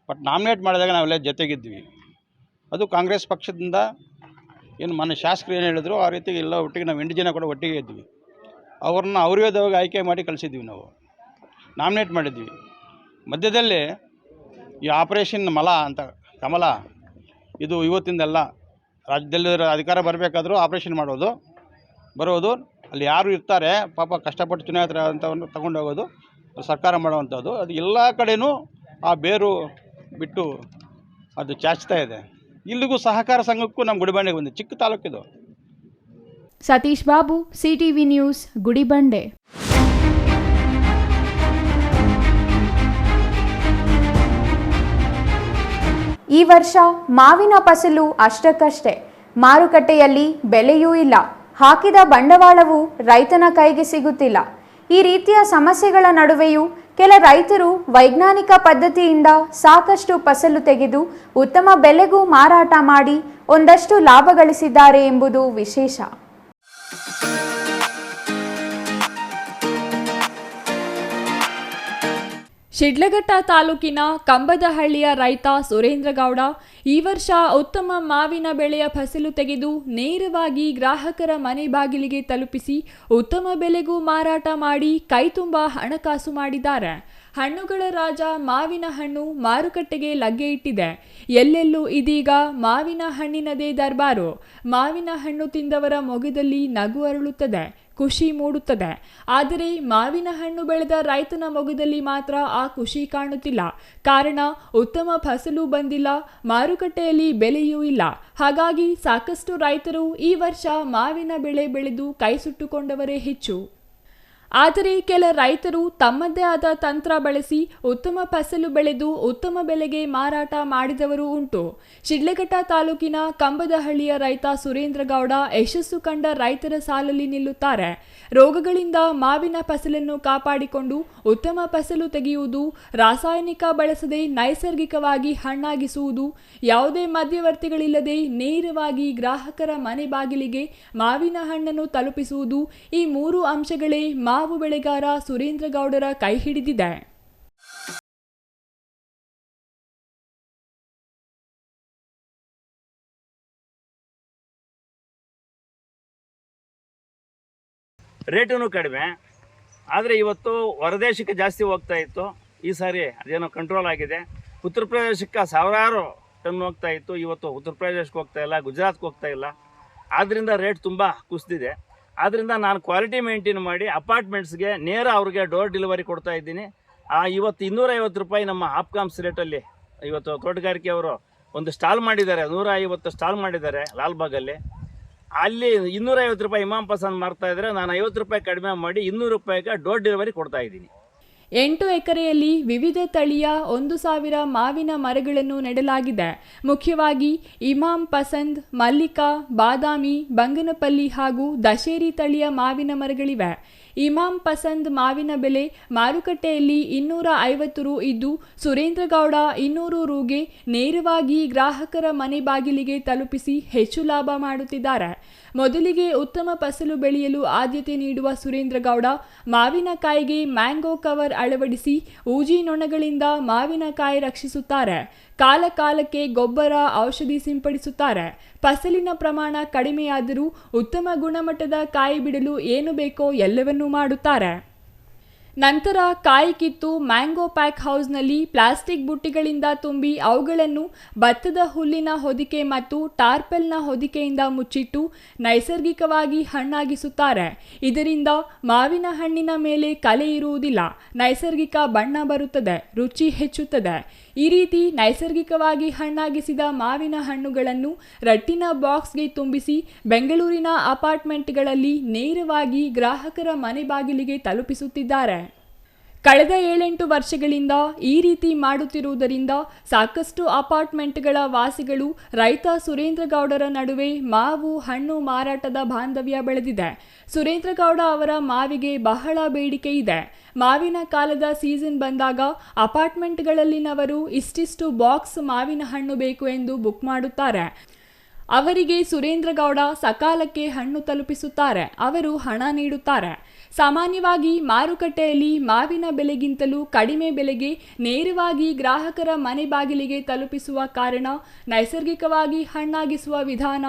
ಬಟ್ ನಾಮಿನೇಟ್ ಮಾಡಿದಾಗ ನಾವೆಲ್ಲ ಜೊತೆಗಿದ್ವಿ. ಅದು ಕಾಂಗ್ರೆಸ್ ಪಕ್ಷದಿಂದ ಏನು ಮಾನ್ಯ ಶಾಸಕರು ಏನು ಹೇಳಿದ್ರು ಆ ರೀತಿ ಎಲ್ಲ ಒಟ್ಟಿಗೆ ನಾವು 8 ಜನ ಕೂಡ ಒಟ್ಟಿಗೆ ಇದ್ವಿ. ಅವ್ರನ್ನ ಅವಿರೋಧವಾಗಿ ಆಯ್ಕೆ ಮಾಡಿ ಕಳಿಸಿದ್ವಿ. ನಾವು ನಾಮಿನೇಟ್ ಮಾಡಿದ್ವಿ. ಮಧ್ಯದಲ್ಲಿ ಈ ಆಪರೇಷನ್ ಕಮಲ ಇದು ಇವತ್ತಿಂದಲ್ಲ. ರಾಜ್ಯದಲ್ಲಿ ಅಧಿಕಾರ ಬರಬೇಕಾದ್ರೂ ಆಪರೇಷನ್ ಬರೋದು ಅಲ್ಲಿ ಯಾರು ಇರ್ತಾರೆ ಪಾಪ ಕಷ್ಟಪಟ್ಟು ಚುನಾಯಿತರ ಅಂಥವನ್ನು ತಗೊಂಡು ಹೋಗೋದು, ಸರ್ಕಾರ ಮಾಡುವಂಥದ್ದು. ಅದು ಎಲ್ಲ ಕಡೆಯೂ ಆ ಬೇರು ಬಿಟ್ಟು ಅದು ಚಾಚ್ತಾ ಇದೆ. ಇಲ್ಲಿಗೂ ಸಹಕಾರ ಸಂಘಕ್ಕೂ ನಮ್ಮ ಗುಡಿಬಂಡೆಗೆ ಬಂದಿದೆ. ಚಿಕ್ಕ ತಾಲೂಕಿದು. Satish Babu, CTV news, Gudibande. ಈ ವರ್ಷ ಮಾವಿನ ಫಸಲು ಅಷ್ಟಕ್ಕಷ್ಟೇ. ಮಾರುಕಟ್ಟೆಯಲ್ಲಿ ಬೆಲೆಯೂ ಇಲ್ಲ. ಹಾಕಿದ ಬಂಡವಾಳವು ರೈತನ ಕೈಗೆ ಸಿಗುತ್ತಿಲ್ಲ. ಈ ರೀತಿಯ ಸಮಸ್ಯೆಗಳ ನಡುವೆಯೂ ಕೆಲ ರೈತರು ವೈಜ್ಞಾನಿಕ ಪದ್ಧತಿಯಿಂದ ಸಾಕಷ್ಟು ಫಸಲು ತೆಗೆದು ಉತ್ತಮ ಬೆಲೆಗೂ ಮಾರಾಟ ಮಾಡಿ ಒಂದಷ್ಟು ಲಾಭ ಗಳಿಸಿದ್ದಾರೆ ಎಂಬುದು ವಿಶೇಷ. ಶಿಡ್ಲಘಟ್ಟ ತಾಲೂಕಿನ ಕಂಬದಹಳ್ಳಿಯ ರೈತ ಸುರೇಂದ್ರ ಗೌಡ ಈ ವರ್ಷ ಉತ್ತಮ ಮಾವಿನ ಬೆಳೆಯ ಫಸಲು ತೆಗೆದು ನೇರವಾಗಿ ಗ್ರಾಹಕರ ಮನೆ ಬಾಗಿಲಿಗೆ ತಲುಪಿಸಿ ಉತ್ತಮ ಬೆಲೆಗೂ ಮಾರಾಟ ಮಾಡಿ ಕೈತುಂಬ ಹಣಕಾಸು ಮಾಡಿದ್ದಾರೆ. ಹಣ್ಣುಗಳ ರಾಜ ಮಾವಿನ ಹಣ್ಣು ಮಾರುಕಟ್ಟೆಗೆ ಲಗ್ಗೆ ಇಟ್ಟಿದೆ. ಎಲ್ಲೆಲ್ಲೂ ಇದೀಗ ಮಾವಿನ ಹಣ್ಣಿನದೇ ದರ್ಬಾರು. ಮಾವಿನ ಹಣ್ಣು ತಿಂದವರ ಮೊಗದಲ್ಲಿ ನಗು ಅರಳುತ್ತದೆ, ಖುಷಿ ಮೂಡುತ್ತದೆ. ಆದರೆ ಮಾವಿನ ಹಣ್ಣು ಬೆಳೆದ ರೈತನ ಮೊಗದಲ್ಲಿ ಮಾತ್ರ ಆ ಖುಷಿ ಕಾಣುತ್ತಿಲ್ಲ. ಕಾರಣ ಉತ್ತಮ ಫಸಲು ಬಂದಿಲ್ಲ, ಮಾರುಕಟ್ಟೆಯಲ್ಲಿ ಬೆಲೆಯೂ ಇಲ್ಲ. ಹಾಗಾಗಿ ಸಾಕಷ್ಟು ರೈತರು ಈ ವರ್ಷ ಮಾವಿನ ಬೆಳೆ ಬೆಳೆದು ಕೈ ಸುಟ್ಟುಕೊಂಡವರೇ ಹೆಚ್ಚು. ಆದರೆ ಕೆಲ ರೈತರು ತಮ್ಮದೇ ಆದ ತಂತ್ರ ಬಳಸಿ ಉತ್ತಮ ಫಸಲು ಬೆಳೆದು ಉತ್ತಮ ಬೆಲೆಗೆ ಮಾರಾಟ ಮಾಡಿದವರು ಉಂಟು. ಶಿಡ್ಲಘಟ್ಟ ತಾಲೂಕಿನ ಕಂಬದಹಳ್ಳಿಯ ರೈತ ಸುರೇಂದ್ರ ಗೌಡ ಯಶಸ್ಸು ಕಂಡ ರೈತರ ಸಾಲಲ್ಲಿ ನಿಲ್ಲುತ್ತಾರೆ. ರೋಗಗಳಿಂದ ಮಾವಿನ ಫಸಲನ್ನು ಕಾಪಾಡಿಕೊಂಡು ಉತ್ತಮ ಫಸಲು ತೆಗೆಯುವುದು, ರಾಸಾಯನಿಕ ಬಳಸದೆ ನೈಸರ್ಗಿಕವಾಗಿ ಹಣ್ಣಾಗಿಸುವುದು, ಯಾವುದೇ ಮಧ್ಯವರ್ತಿಗಳಿಲ್ಲದೆ ನೇರವಾಗಿ ಗ್ರಾಹಕರ ಮನೆ ಬಾಗಿಲಿಗೆ ಮಾವಿನ ಹಣ್ಣನ್ನು ತಲುಪಿಸುವುದು, ಈ 3 ಅಂಶಗಳೇ ಮಾವು ಬೆಳೆಗಾರ ಸುರೇಂದ್ರ ಗೌಡರ ಕೈ ಹಿಡಿದಿದೆ. ರೇಟೂ ಕಡಿಮೆ, ಆದರೆ ಇವತ್ತು ಹೊರದೇಶಕ್ಕೆ ಜಾಸ್ತಿ ಹೋಗ್ತಾ ಇತ್ತು. ಈ ಸಾರಿ ಅದೇನೋ ಕಂಟ್ರೋಲ್ ಆಗಿದೆ. ಉತ್ತರ ಪ್ರದೇಶಕ್ಕೆ ಸಾವಿರಾರು ಟನ್ ಹೋಗ್ತಾ ಇತ್ತು, ಇವತ್ತು ಉತ್ತರ ಪ್ರದೇಶಕ್ಕೆ ಹೋಗ್ತಾ ಇಲ್ಲ, ಗುಜರಾತ್ಗೆ ಹೋಗ್ತಾ ಇಲ್ಲ. ಆದ್ದರಿಂದ ರೇಟ್ ತುಂಬ ಕುಸಿದಿದೆ. ಆದ್ದರಿಂದ ನಾನು ಕ್ವಾಲಿಟಿ ಮೇಂಟೈನ್ ಮಾಡಿ ಅಪಾರ್ಟ್ಮೆಂಟ್ಸ್ಗೆ ನೇರ ಅವ್ರಿಗೆ ಡೋರ್ ಡೆಲಿವರಿ ಕೊಡ್ತಾ ಇದ್ದೀನಿ. ಇವತ್ತು 250 ರೂಪಾಯಿ ನಮ್ಮ ಆಪ್ಕಾಮ್ಸ್ ರೇಟಲ್ಲಿ ಇವತ್ತು ತೋಟಗಾರಿಕೆಯವರು ಒಂದು ಸ್ಟಾಲ್ ಮಾಡಿದ್ದಾರೆ, 150 ಸ್ಟಾಲ್ ಮಾಡಿದ್ದಾರೆ ಲಾಲ್ಬಾಗಲ್ಲಿ. ಅಲ್ಲಿ 250 ರೂಪಾಯಿ ಇಮಾಮ್ ಪಸಂದ್ ಮಾರ್ತಾ ಇದ್ದಾರೆ. ನಾನು 50 ರೂಪಾಯಿ ಕಡಿಮೆ ಮಾಡಿ 200 ರೂಪಾಯಿಗೆ ಡೋರ್ ಡೆಲಿವರಿ ಕೊಡ್ತಾ ಇದ್ದೀನಿ. 8 ಎಕರೆಯಲ್ಲಿ ವಿವಿಧ ತಳಿಯ 1000 ಮಾವಿನ ಮರಗಳನ್ನು ನೆಡಲಾಗಿದೆ. ಮುಖ್ಯವಾಗಿ ಇಮಾಮ್ ಪಸಂದ್, ಮಲ್ಲಿಕಾ, ಬಾದಾಮಿ, ಬಂಗನಪಲ್ಲಿ ಹಾಗೂ ದಶೇರಿ ತಳಿಯ ಮಾವಿನ ಮರಗಳಿವೆ. ಇಮಾಮ್ ಪಸಂದ್ ಮಾವಿನ ಬೆಲೆ ಮಾರುಕಟ್ಟೆಯಲ್ಲಿ 250 ರು ಇದ್ದು, ಸುರೇಂದ್ರ ಗೌಡ 200 ರುಗೆ ನೇರವಾಗಿ ಗ್ರಾಹಕರ ಮನೆ ಬಾಗಿಲಿಗೆ ತಲುಪಿಸಿ ಹೆಚ್ಚು ಲಾಭ ಮಾಡುತ್ತಿದ್ದಾರೆ. ಮೊದಲಿಗೆ ಉತ್ತಮ ಫಸಲು ಬೆಳೆಯಲು ಆದ್ಯತೆ ನೀಡುವ ಸುರೇಂದ್ರ ಗೌಡ ಮಾವಿನಕಾಯಿಗೆ ಮ್ಯಾಂಗೋ ಕವರ್ ಅಳವಡಿಸಿ ಊಜಿ ನೊಣಗಳಿಂದ ಮಾವಿನಕಾಯಿ ರಕ್ಷಿಸುತ್ತಾರೆ. ಕಾಲ ಕಾಲಕ್ಕೆ ಗೊಬ್ಬರ, ಔಷಧಿ ಸಿಂಪಡಿಸುತ್ತಾರೆ. ಫಸಲಿನ ಪ್ರಮಾಣ ಕಡಿಮೆಯಾದರೂ ಉತ್ತಮ ಗುಣಮಟ್ಟದ ಕಾಯಿ ಬಿಡಲು ಏನು ಬೇಕೋ ಎಲ್ಲವನ್ನೂ ಮಾಡುತ್ತಾರೆ. ನಂತರ ಕಾಯಿ ಕಿತ್ತು ಮ್ಯಾಂಗೋ ಪ್ಯಾಕ್ ಹೌಸ್ನಲ್ಲಿ ಪ್ಲಾಸ್ಟಿಕ್ ಬುಟ್ಟಿಗಳಿಂದ ತುಂಬಿ ಅವುಗಳನ್ನು ಭತ್ತದ ಹುಲ್ಲಿನ ಹೊದಿಕೆ ಮತ್ತು ಟಾರ್ಪೆಲ್ನ ಹೊದಿಕೆಯಿಂದ ಮುಚ್ಚಿಟ್ಟು ನೈಸರ್ಗಿಕವಾಗಿ ಹಣ್ಣಾಗಿಸುತ್ತಾರೆ. ಇದರಿಂದ ಮಾವಿನ ಹಣ್ಣಿನ ಮೇಲೆ ಕಲೆ ಇರುವುದಿಲ್ಲ, ನೈಸರ್ಗಿಕ ಬಣ್ಣ ಬರುತ್ತದೆ, ರುಚಿ ಹೆಚ್ಚುತ್ತದೆ. ಈ ರೀತಿ ನೈಸರ್ಗಿಕವಾಗಿ ಹಣ್ಣಾಗಿಸಿದ ಮಾವಿನ ಹಣ್ಣುಗಳನ್ನು ರಟ್ಟಿನ ಬಾಕ್ಸ್ಗೆ ತುಂಬಿಸಿ ಬೆಂಗಳೂರಿನ ಅಪಾರ್ಟ್ಮೆಂಟ್ಗಳಲ್ಲಿ ನೇರವಾಗಿ ಗ್ರಾಹಕರ ಮನೆ ಬಾಗಿಲಿಗೆ ತಲುಪಿಸುತ್ತಿದ್ದಾರೆ. ಕಳೆದ 7-8 ವರ್ಷಗಳಿಂದ ಈ ರೀತಿ ಮಾಡುತ್ತಿರುವುದರಿಂದ ಸಾಕಷ್ಟು ಅಪಾರ್ಟ್ಮೆಂಟ್ಗಳ ವಾಸಿಗಳು ರೈತ ಸುರೇಂದ್ರ ಗೌಡರ ನಡುವೆ ಮಾವು ಹಣ್ಣು ಮಾರಾಟದ ಬಾಂಧವ್ಯ ಬೆಳೆದಿದೆ. ಸುರೇಂದ್ರ ಗೌಡ ಅವರ ಮಾವಿಗೆ ಬಹಳ ಬೇಡಿಕೆ ಇದೆ. ಮಾವಿನ ಕಾಲದ ಸೀಸನ್ ಬಂದಾಗ ಅಪಾರ್ಟ್ಮೆಂಟ್ಗಳಲ್ಲಿನವರು ಇಷ್ಟಿಷ್ಟು ಬಾಕ್ಸ್ ಮಾವಿನ ಹಣ್ಣು ಬೇಕು ಎಂದು ಬುಕ್ ಮಾಡುತ್ತಾರೆ. ಅವರಿಗೆ ಸುರೇಂದ್ರ ಗೌಡ ಸಕಾಲಕ್ಕೆ ಹಣ್ಣು ತಲುಪಿಸುತ್ತಾರೆ. ಅವರು ಹಣ ನೀಡುತ್ತಾರೆ. ಸಾಮಾನ್ಯವಾಗಿ ಮಾರುಕಟ್ಟೆಯಲ್ಲಿ ಮಾವಿನ ಬೆಲೆಗಿಂತಲೂ ಕಡಿಮೆ ಬೆಲೆಗೆ ನೇರವಾಗಿ ಗ್ರಾಹಕರ ಮನೆ ಬಾಗಿಲಿಗೆ ತಲುಪಿಸುವ ಕಾರಣ ನೈಸರ್ಗಿಕವಾಗಿ ಹಣ್ಣಾಗಿಸುವ ವಿಧಾನ,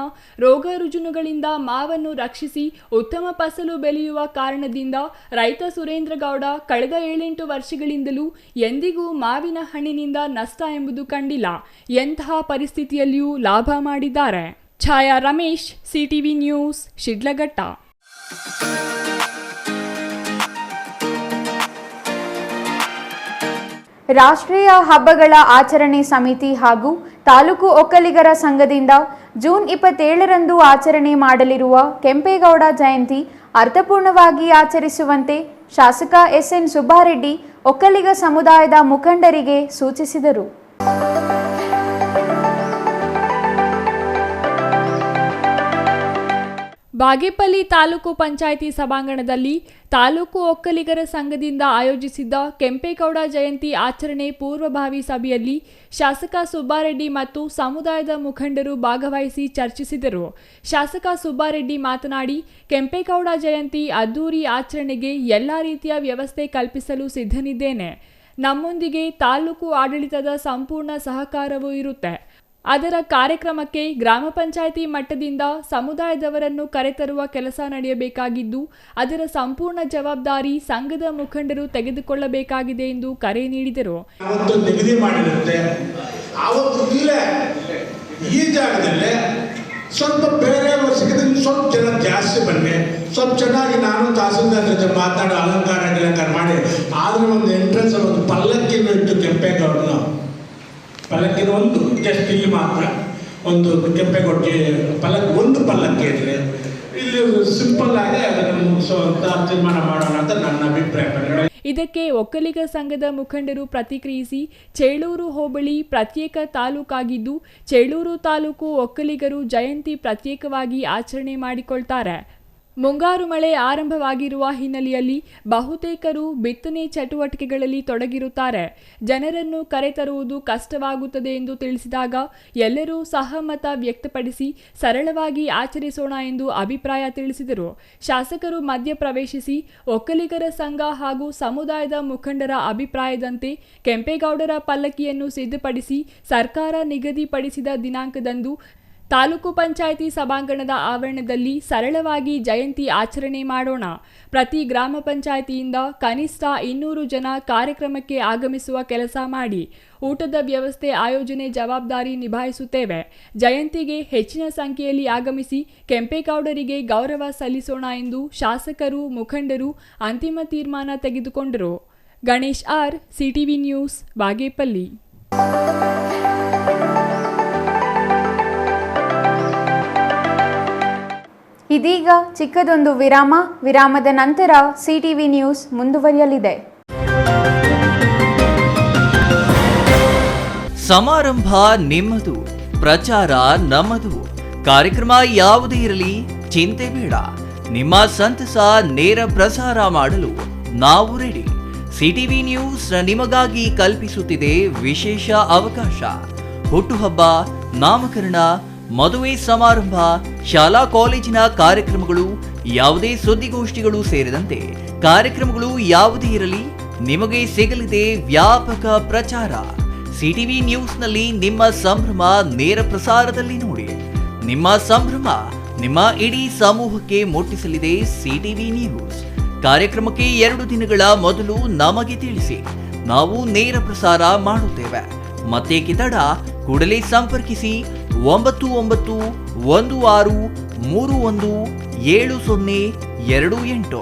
ರೋಗ ರುಜಿನಗಳಿಂದ ಮಾವನ್ನು ರಕ್ಷಿಸಿ ಉತ್ತಮ ಫಸಲು ಬೆಳೆಯುವ ಕಾರಣದಿಂದ ರೈತ ಸುರೇಂದ್ರ ಗೌಡ ಕಳೆದ 7-8 ವರ್ಷಗಳಿಂದಲೂ ಎಂದಿಗೂ ಮಾವಿನ ಹಣ್ಣಿನಿಂದ ನಷ್ಟ ಎಂಬುದು ಕಂಡಿಲ್ಲ. ಎಂತಹ ಪರಿಸ್ಥಿತಿಯಲ್ಲಿಯೂ ಲಾಭ ಮಾಡಿದ್ದಾರೆ. ಛಾಯಾ ರಮೇಶ್, ಸಿಟಿವಿ ನ್ಯೂಸ್, ಶಿಡ್ಲಘಟ್ಟ. ರಾಷ್ಟ್ರೀಯ ಹಬ್ಬಗಳ ಆಚರಣೆ ಸಮಿತಿ ಹಾಗೂ ತಾಲೂಕು ಒಕ್ಕಲಿಗರ ಸಂಘದಿಂದ ಜೂನ್ 27ರಂದು ಆಚರಣೆ ಮಾಡಲಿರುವ ಕೆಂಪೇಗೌಡ ಜಯಂತಿ ಅರ್ಥಪೂರ್ಣವಾಗಿ ಆಚರಿಸುವಂತೆ ಶಾಸಕ ಎಸ್ಎನ್ ಸುಬ್ಬಾರೆಡ್ಡಿ ಒಕ್ಕಲಿಗ ಸಮುದಾಯದ ಮುಖಂಡರಿಗೆ ಸೂಚಿಸಿದರು. ಬಾಗೇಪಲ್ಲಿ ತಾಲೂಕು ಪಂಚಾಯಿತಿ ಸಭಾಂಗಣದಲ್ಲಿ ತಾಲೂಕು ಒಕ್ಕಲಿಗರ ಸಂಘದಿಂದ ಆಯೋಜಿಸಿದ್ದ ಕೆಂಪೇಗೌಡ ಜಯಂತಿ ಆಚರಣೆ ಪೂರ್ವಭಾವಿ ಸಭೆಯಲ್ಲಿ ಶಾಸಕ ಸುಬ್ಬಾರೆಡ್ಡಿ ಮತ್ತು ಸಮುದಾಯದ ಮುಖಂಡರು ಭಾಗವಹಿಸಿ ಚರ್ಚಿಸಿದರು. ಶಾಸಕ ಸುಬ್ಬಾರೆಡ್ಡಿ ಮಾತನಾಡಿ, ಕೆಂಪೇಗೌಡ ಜಯಂತಿ ಅದ್ದೂರಿ ಆಚರಣೆಗೆ ಎಲ್ಲ ರೀತಿಯ ವ್ಯವಸ್ಥೆ ಕಲ್ಪಿಸಲು ಸಿದ್ಧನಿದ್ದೇನೆ. ನಮ್ಮೊಂದಿಗೆ ತಾಲೂಕು ಆಡಳಿತದ ಸಂಪೂರ್ಣ ಸಹಕಾರವೂ ಇರುತ್ತೆ. ಅದರ ಕಾರ್ಯಕ್ರಮಕ್ಕೆ ಗ್ರಾಮ ಪಂಚಾಯಿತಿ ಮಟ್ಟದಿಂದ ಸಮುದಾಯದವರನ್ನು ಕರೆತರುವ ಕೆಲಸ ನಡೆಯಬೇಕಾಗಿದ್ದು, ಅದರ ಸಂಪೂರ್ಣ ಜವಾಬ್ದಾರಿ ಸಂಘದ ಮುಖಂಡರು ತೆಗೆದುಕೊಳ್ಳಬೇಕಾಗಿದೆ ಎಂದು ಕರೆ ನೀಡಿದರು. ನಿಗದಿ ಮಾಡಿರುತ್ತೆ, ಅವತ್ತು ಇಲ್ಲೇ ಈ ಜಾಗದಲ್ಲೇ ಸ್ವಲ್ಪ ಬೇರೆ ವರ್ಷಕ್ಕೆ ಸ್ವಲ್ಪ ಜನ ಜಾಸ್ತಿ ಬನ್ನಿ, ಸ್ವಲ್ಪ ಚೆನ್ನಾಗಿ ನಾನು ತಹಸೀಲ್ದಾರ್ ಜೊತೆ ಮಾತಾಡಿ ಅಲಂಕಾರ ಮಾಡಿ, ಆದ್ರೆ ಒಂದು ಎಂಟ್ರೆನ್ಸ್ ಒಂದು ಪಲ್ಲಕ್ಕಿನೂ ಇಟ್ಟು ಕೆಂಪೇಗೌಡನ ಪಲ್ಲಕ್ಕಿನ ಒಂದು ಜಸ್ಟ್ ಇಲ್ಲಿ ಮಾತ್ರ ಒಂದು ಕೆಂಪೇಗೌಡ ಪಲ್ಲಕ್ಕಿ ಒಂದು ಪಲ್ಲಕ್ಕಿ ಇರಲಿ, ಇಲ್ಲಿ ಸಿಂಪಲ್ ಆಗಿ ಅದನ್ನು ಮುಗಿಸುವಂತ ತೀರ್ಮಾನ ಮಾಡೋಣ ಅಂತ ನನ್ನ ಅಭಿಪ್ರಾಯ. ಇದಕ್ಕೆ ಒಕ್ಕಲಿಗ ಸಂಘದ ಮುಖಂಡರು ಪ್ರತಿಕ್ರಿಯಿಸಿ, ಚೇಳೂರು ಹೋಬಳಿ ಪ್ರತ್ಯೇಕ ತಾಲೂಕಾಗಿದ್ದು ಚೇಳೂರು ತಾಲೂಕು ಒಕ್ಕಲಿಗರು ಜಯಂತಿ ಪ್ರತ್ಯೇಕವಾಗಿ ಆಚರಣೆ ಮಾಡಿಕೊಳ್ತಾರೆ. ಮುಂಗಾರು ಮಳೆ ಆರಂಭವಾಗಿರುವ ಹಿನ್ನೆಲೆಯಲ್ಲಿ ಬಹುತೇಕರು ಬಿತ್ತನೆ ಚಟುವಟಿಕೆಗಳಲ್ಲಿ ತೊಡಗಿರುತ್ತಾರೆ. ಜನರನ್ನು ಕರೆತರುವುದು ಕಷ್ಟವಾಗುತ್ತದೆ ಎಂದು ತಿಳಿಸಿದಾಗ ಎಲ್ಲರೂ ಸಹಮತ ವ್ಯಕ್ತಪಡಿಸಿ ಸರಳವಾಗಿ ಆಚರಿಸೋಣ ಎಂದು ಅಭಿಪ್ರಾಯ ತಿಳಿಸಿದರು. ಶಾಸಕರು ಮಧ್ಯಪ್ರವೇಶಿಸಿ ಒಕ್ಕಲಿಗರ ಸಂಘ ಹಾಗೂ ಸಮುದಾಯದ ಮುಖಂಡರ ಅಭಿಪ್ರಾಯದಂತೆ ಕೆಂಪೇಗೌಡರ ಪಲ್ಲಕ್ಕಿಯನ್ನು ಸಿದ್ಧಪಡಿಸಿ ಸರ್ಕಾರ ನಿಗದಿಪಡಿಸಿದ ದಿನಾಂಕದಂದು ತಾಲೂಕು ಪಂಚಾಯಿತಿ ಸಭಾಂಗಣದ ಆವರಣದಲ್ಲಿ ಸರಳವಾಗಿ ಜಯಂತಿ ಆಚರಣೆ ಮಾಡೋಣ. ಪ್ರತಿ ಗ್ರಾಮ ಪಂಚಾಯಿತಿಯಿಂದ ಕನಿಷ್ಠ 200 ಜನ ಕಾರ್ಯಕ್ರಮಕ್ಕೆ ಆಗಮಿಸುವ ಕೆಲಸ ಮಾಡಿ. ಊಟದ ವ್ಯವಸ್ಥೆ ಆಯೋಜನೆ ಜವಾಬ್ದಾರಿ ನಿಭಾಯಿಸುತ್ತೇವೆ. ಜಯಂತಿಗೆ ಹೆಚ್ಚಿನ ಸಂಖ್ಯೆಯಲ್ಲಿ ಆಗಮಿಸಿ ಕೆಂಪೇಗೌಡರಿಗೆ ಗೌರವ ಸಲ್ಲಿಸೋಣ ಎಂದು ಶಾಸಕರು ಮುಖಂಡರು ಅಂತಿಮ ತೀರ್ಮಾನ ತೆಗೆದುಕೊಂಡರು. Ganesh R, CTV news, Bagepalli. ಇದೀಗ ಚಿಕ್ಕದೊಂದು ವಿರಾಮದ ನಂತರ ಸಿಟಿವಿ ನ್ಯೂಸ್ ಮುಂದುವರಿಯಲಿದೆ. ಸಮಾರಂಭ ನಿಮ್ಮದು, ಪ್ರಚಾರ ನಮ್ಮದು. ಕಾರ್ಯಕ್ರಮ ಯಾವುದೇ ಇರಲಿ ಚಿಂತೆ ಬೇಡ. ನಿಮ್ಮ ಸಂತಸ ನೇರ ಪ್ರಸಾರ ಮಾಡಲು ನಾವು ರೆಡಿ. ಸಿಟಿವಿ ನ್ಯೂಸ್ ನಿಮಗಾಗಿ ಕಲ್ಪಿಸುತ್ತಿದೆ ವಿಶೇಷ ಅವಕಾಶ. ಹುಟ್ಟುಹಬ್ಬ, ನಾಮಕರಣ, ಮದುವೆ ಸಮಾರಂಭ, ಶಾಲಾ ಕಾಲೇಜಿನ ಕಾರ್ಯಕ್ರಮಗಳು, ಯಾವುದೇ ಸುದ್ದಿಗೋಷ್ಠಿಗಳು ಸೇರಿದಂತೆ ಕಾರ್ಯಕ್ರಮಗಳು ಯಾವುದೇ ಇರಲಿ ನಿಮಗೆ ಸಿಗಲಿದೆ ವ್ಯಾಪಕ ಪ್ರಚಾರ. ಸಿಟಿವಿ ನ್ಯೂಸ್ನಲ್ಲಿ ನಿಮ್ಮ ಸಂಭ್ರಮ ನೇರ ಪ್ರಸಾರದಲ್ಲಿ ನೋಡಿ. ನಿಮ್ಮ ಸಂಭ್ರಮ ನಿಮ್ಮ ಇಡೀ ಸಮೂಹಕ್ಕೆ ಮುಟ್ಟಿಸಲಿದೆ ಸಿಟಿವಿ ನ್ಯೂಸ್. ಕಾರ್ಯಕ್ರಮಕ್ಕೆ 2 ದಿನಗಳ ಮೊದಲು ನಮಗೆ ತಿಳಿಸಿ, ನಾವು ನೇರ ಪ್ರಸಾರ ಮಾಡುತ್ತೇವೆ. ಮತ್ತೆ ಕಿತಡ ಕೂಡಲೇ ಸಂಪರ್ಕಿಸಿ 9916317028.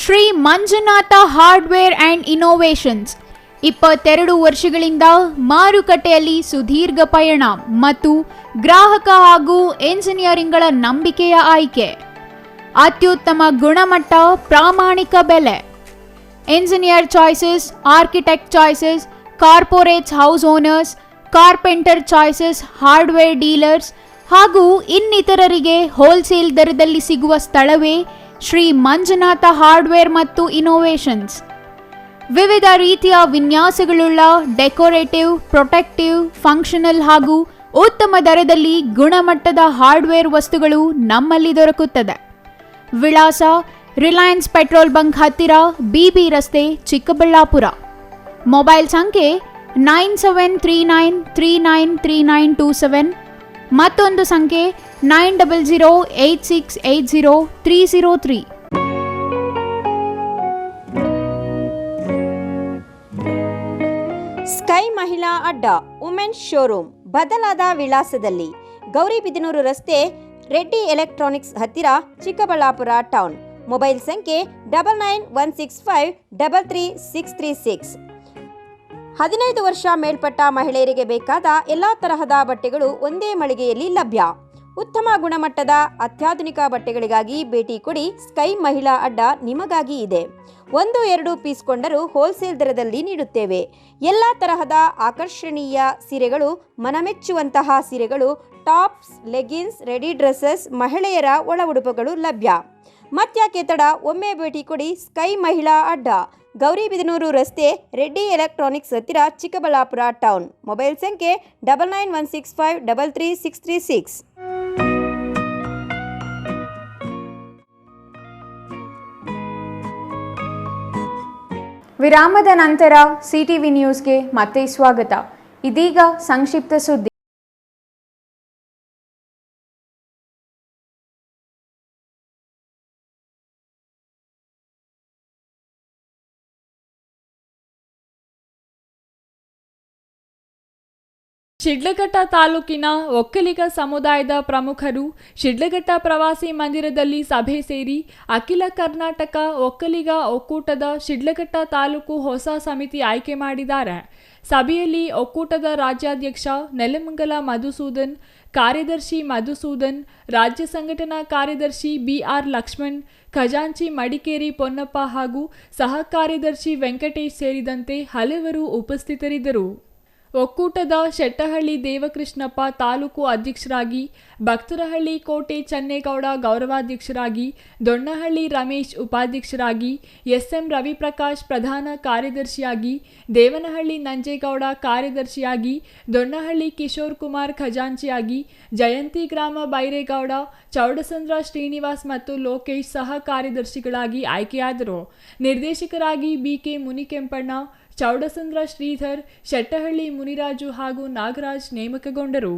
Shri Manjunatha hardware and innovations 22 ವರ್ಷಗಳಿಂದ ಮಾರುಕಟ್ಟೆಯಲ್ಲಿ ಸುದೀರ್ಘ ಪಯಣ ಮತ್ತು ಗ್ರಾಹಕ ಹಾಗೂ ಎಂಜಿನಿಯರಿಂಗ್ಗಳ ನಂಬಿಕೆಯ ಆಯ್ಕೆ. ಅತ್ಯುತ್ತಮ ಗುಣಮಟ್ಟ, ಪ್ರಾಮಾಣಿಕ ಬೆಲೆ. Engineer choices, architect choices, corporates, house owners, carpenter choices, hardware dealers ಹಾಗೂ ಇನ್ನಿತರರಿಗೆ ಹೋಲ್ಸೇಲ್ ದರದಲ್ಲಿ ಸಿಗುವ ಸ್ಥಳವೇ ಶ್ರೀ ಮಂಜುನಾಥ ಹಾರ್ಡ್ವೇರ್ ಮತ್ತು ಇನ್ನೋವೇಷನ್ಸ್. ವಿವಿಧ ರೀತಿಯ ವಿನ್ಯಾಸಗಳುಳ್ಳ ಡೆಕೋರೇಟಿವ್, ಪ್ರೊಟೆಕ್ಟಿವ್, ಫಂಕ್ಷನಲ್ ಹಾಗೂ ಉತ್ತಮ ದರದಲ್ಲಿ ಗುಣಮಟ್ಟದ ಹಾರ್ಡ್ವೇರ್ ವಸ್ತುಗಳು ನಮ್ಮಲ್ಲಿ ದೊರಕುತ್ತದೆ. ವಿಳಾಸ: ರಿಲಯನ್ಸ್ ಪೆಟ್ರೋಲ್ ಬಂಕ್ ಹತ್ತಿರ, ಬಿಬಿ ರಸ್ತೆ, ಚಿಕ್ಕಬಳ್ಳಾಪುರ. ಮೊಬೈಲ್ ಸಂಖ್ಯೆ 9739393927. ಮತ್ತೊಂದು ಸಂಖ್ಯೆ 9008680303. ಸ್ಕೈ ಮಹಿಳಾ ಅಡ್ಡ ವುಮೆನ್ಸ್ ಶೋರೂಮ್ ಬದಲಾದ ವಿಳಾಸದಲ್ಲಿ, ಗೌರಿಬಿದನೂರು ರಸ್ತೆ, ರೆಡ್ಡಿ ಎಲೆಕ್ಟ್ರಾನಿಕ್ಸ್ ಹತ್ತಿರ, ಚಿಕ್ಕಬಳ್ಳಾಪುರ ಟೌನ್. ಮೊಬೈಲ್ ಸಂಖ್ಯೆ 9916533636. 15 ವರ್ಷ ಮೇಲ್ಪಟ್ಟ ಮಹಿಳೆಯರಿಗೆ ಬೇಕಾದ ಎಲ್ಲ ತರಹದ ಬಟ್ಟೆಗಳು ಒಂದೇ ಮಳಿಗೆಯಲ್ಲಿ ಲಭ್ಯ. ಉತ್ತಮ ಗುಣಮಟ್ಟದ ಅತ್ಯಾಧುನಿಕ ಬಟ್ಟೆಗಳಿಗಾಗಿ ಭೇಟಿ ಕೊಡಿ. ಸ್ಕೈ ಮಹಿಳಾ ಅಡ್ಡ ನಿಮಗಾಗಿ ಇದೆ. 1-2 ಪೀಸ್ ಕೊಂಡರೂ ಹೋಲ್ಸೇಲ್ ದರದಲ್ಲಿ ನೀಡುತ್ತೇವೆ. ಎಲ್ಲ ತರಹದ ಆಕರ್ಷಣೀಯ ಸೀರೆಗಳು, ಮನಮೆಚ್ಚುವಂತಹ ಸೀರೆಗಳು, ಟಾಪ್ಸ್, ಲೆಗಿನ್ಸ್, ರೆಡಿ ಡ್ರೆಸ್ಸಸ್, ಮಹಿಳೆಯರ ಒಳ ಉಡುಪುಗಳು ಲಭ್ಯ. ಮತ್ಯಾಕೆ ತಡ, ಒಮ್ಮೆ ಭೇಟಿ ಕೊಡಿ. ಸ್ಕೈ ಮಹಿಳಾ ಅಡ್ಡ, ಗೌರಿಬಿದನೂರು ರಸ್ತೆ, ರೆಡ್ಡಿ ಎಲೆಕ್ಟ್ರಾನಿಕ್ಸ್ ಹತ್ತಿರ, ಚಿಕ್ಕಬಳ್ಳಾಪುರ ಟೌನ್. ಮೊಬೈಲ್ ಸಂಖ್ಯೆ 9916533636. ವಿರಾಮದ ನಂತರ ಸಿಟಿವಿ ನ್ಯೂಸ್ಗೆ ಮತ್ತೆ ಸ್ವಾಗತ. ಇದೀಗ ಸಂಕ್ಷಿಪ್ತ ಸುದ್ದಿ. ಶಿಡ್ಲಘಟ್ಟ ತಾಲೂಕಿನ ಒಕ್ಕಲಿಗ ಸಮುದಾಯದ ಪ್ರಮುಖರು ಶಿಡ್ಲಘಟ್ಟ ಪ್ರವಾಸಿ ಮಂದಿರದಲ್ಲಿ ಸಭೆ ಸೇರಿ ಅಖಿಲ ಕರ್ನಾಟಕ ಒಕ್ಕಲಿಗ ಒಕ್ಕೂಟದ ಶಿಡ್ಲಘಟ್ಟ ತಾಲೂಕು ಹೊಸ ಸಮಿತಿ ಆಯ್ಕೆ ಮಾಡಿದ್ದಾರೆ. ಸಭೆಯಲ್ಲಿ ಒಕ್ಕೂಟದ ರಾಜ್ಯಾಧ್ಯಕ್ಷ ನೆಲಮಂಗಲ ಮಧುಸೂದನ್, ಕಾರ್ಯದರ್ಶಿ ಮಧುಸೂದನ್, ರಾಜ್ಯ ಸಂಘಟನಾ ಕಾರ್ಯದರ್ಶಿ ಬಿಆರ್ ಲಕ್ಷ್ಮಣ್, ಖಜಾಂಚಿ ಮಡಿಕೇರಿ ಪೊನ್ನಪ್ಪ ಹಾಗೂ ಸಹ ಕಾರ್ಯದರ್ಶಿ ವೆಂಕಟೇಶ್ ಸೇರಿದಂತೆ ಹಲವರು ಉಪಸ್ಥಿತರಿದ್ದರು. ಒಕ್ಕೂಟದ ಶೆಟ್ಟಹಳ್ಳಿ ದೇವಕೃಷ್ಣಪ್ಪ ತಾಲೂಕು ಅಧ್ಯಕ್ಷರಾಗಿ, ಭಕ್ತರಹಳ್ಳಿ ಕೋಟೆ ಚನ್ನೇಗೌಡ ಗೌರವಾಧ್ಯಕ್ಷರಾಗಿ, ದೊಣ್ಣಹಳ್ಳಿ ರಮೇಶ್ ಉಪಾಧ್ಯಕ್ಷರಾಗಿ, ಎಸ್ಎಂ ರವಿಪ್ರಕಾಶ್ ಪ್ರಧಾನ ಕಾರ್ಯದರ್ಶಿಯಾಗಿ, ದೇವನಹಳ್ಳಿ ನಂಜೇಗೌಡ ಕಾರ್ಯದರ್ಶಿಯಾಗಿ, ದೊಣ್ಣಹಳ್ಳಿ ಕಿಶೋರ್ ಕುಮಾರ್ ಖಜಾಂಚಿಯಾಗಿ, ಜಯಂತಿ ಗ್ರಾಮ ಬೈರೇಗೌಡ, ಚೌಡಸಂದ್ರ ಶ್ರೀನಿವಾಸ್ ಮತ್ತು ಲೋಕೇಶ್ ಸಹ ಕಾರ್ಯದರ್ಶಿಗಳಾಗಿ ಆಯ್ಕೆಯಾದರು. ನಿರ್ದೇಶಕರಾಗಿ ಬಿಕೆ ಮುನಿಕೆಂಪಣ್ಣ, ಚೌಡಸಂದ್ರ ಶ್ರೀಧರ್, ಶೆಟ್ಟಹಳ್ಳಿ ಮುನಿರಾಜು ಹಾಗೂ ನಾಗರಾಜ್ ನೇಮಕಗೊಂಡರು.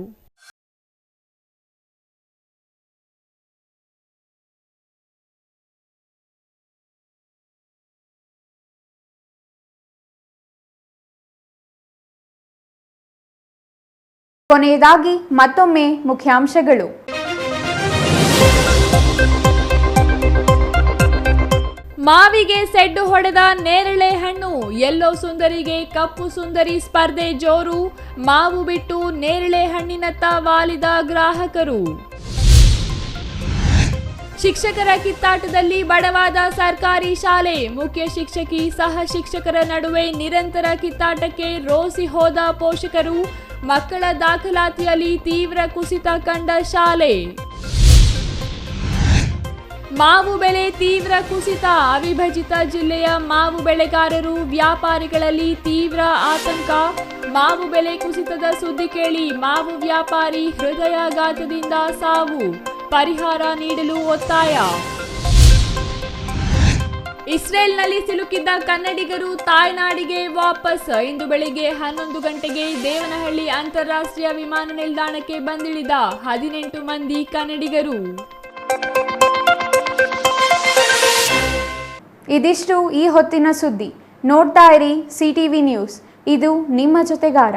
ಕೊನೆಯದಾಗಿ ಮತ್ತೊಮ್ಮೆ ಮುಖ್ಯಾಂಶಗಳು. ಮಾವಿಗೆ ಸೆಡ್ಡು ಹೊಡೆದ ನೇರಳೆ ಹಣ್ಣು, ಯೆಲ್ಲೋ ಸುಂದರಿಗೆ ಕಪ್ಪು ಸುಂದರಿ ಸ್ಪರ್ಧೆ ಜೋರು, ಮಾವು ಬಿಟ್ಟು ನೇರಳೆ ಹಣ್ಣಿನತ್ತ ವಾಲಿದ ಗ್ರಾಹಕರು. ಶಿಕ್ಷಕರ ಕಿತ್ತಾಟದಲ್ಲಿ ಬಡವಾದ ಸರ್ಕಾರಿ ಶಾಲೆ, ಮುಖ್ಯ ಶಿಕ್ಷಕಿ ಸಹ ಶಿಕ್ಷಕರ ನಡುವೆ ನಿರಂತರ ಕಿತ್ತಾಟಕ್ಕೆ ರೋಸಿ ಹೋದ ಪೋಷಕರು, ಮಕ್ಕಳ ದಾಖಲಾತಿಯಲ್ಲಿ ತೀವ್ರ ಕುಸಿತ ಕಂಡ ಶಾಲೆ. ಮಾವು ಬೆಲೆ ತೀವ್ರ ಕುಸಿತ, ಅವಿಭಜಿತ ಜಿಲ್ಲೆಯ ಮಾವು ಬೆಳೆಗಾರರು ವ್ಯಾಪಾರಿಗಳಲ್ಲಿ ತೀವ್ರ ಆತಂಕ. ಮಾವು ಬೆಲೆ ಕುಸಿತದ ಸುದ್ದಿ ಕೇಳಿ ಮಾವು ವ್ಯಾಪಾರಿ ಹೃದಯಾಘಾತದಿಂದ ಸಾವು, ಪರಿಹಾರ ನೀಡಲು ಒತ್ತಾಯ. ಇಸ್ರೇಲ್ನಲ್ಲಿ ಸಿಲುಕಿದ್ದ ಕನ್ನಡಿಗರು ತಾಯ್ನಾಡಿಗೆ ವಾಪಸ್, ಇಂದು ಬೆಳಿಗ್ಗೆ 11 ಗಂಟೆಗೆ ದೇವನಹಳ್ಳಿ ಅಂತಾರಾಷ್ಟ್ರೀಯ ವಿಮಾನ ನಿಲ್ದಾಣಕ್ಕೆ ಬಂದಿಳಿದ 18 ಮಂದಿ ಕನ್ನಡಿಗರು. ಇದಿಷ್ಟು ಈ ಹೊತ್ತಿನ ಸುದ್ದಿ. ನೋಡ್ತಾ ಇರಿ ಸಿಟಿವಿ ನ್ಯೂಸ್, ಇದು ನಿಮ್ಮ ಜೊತೆಗಾರ.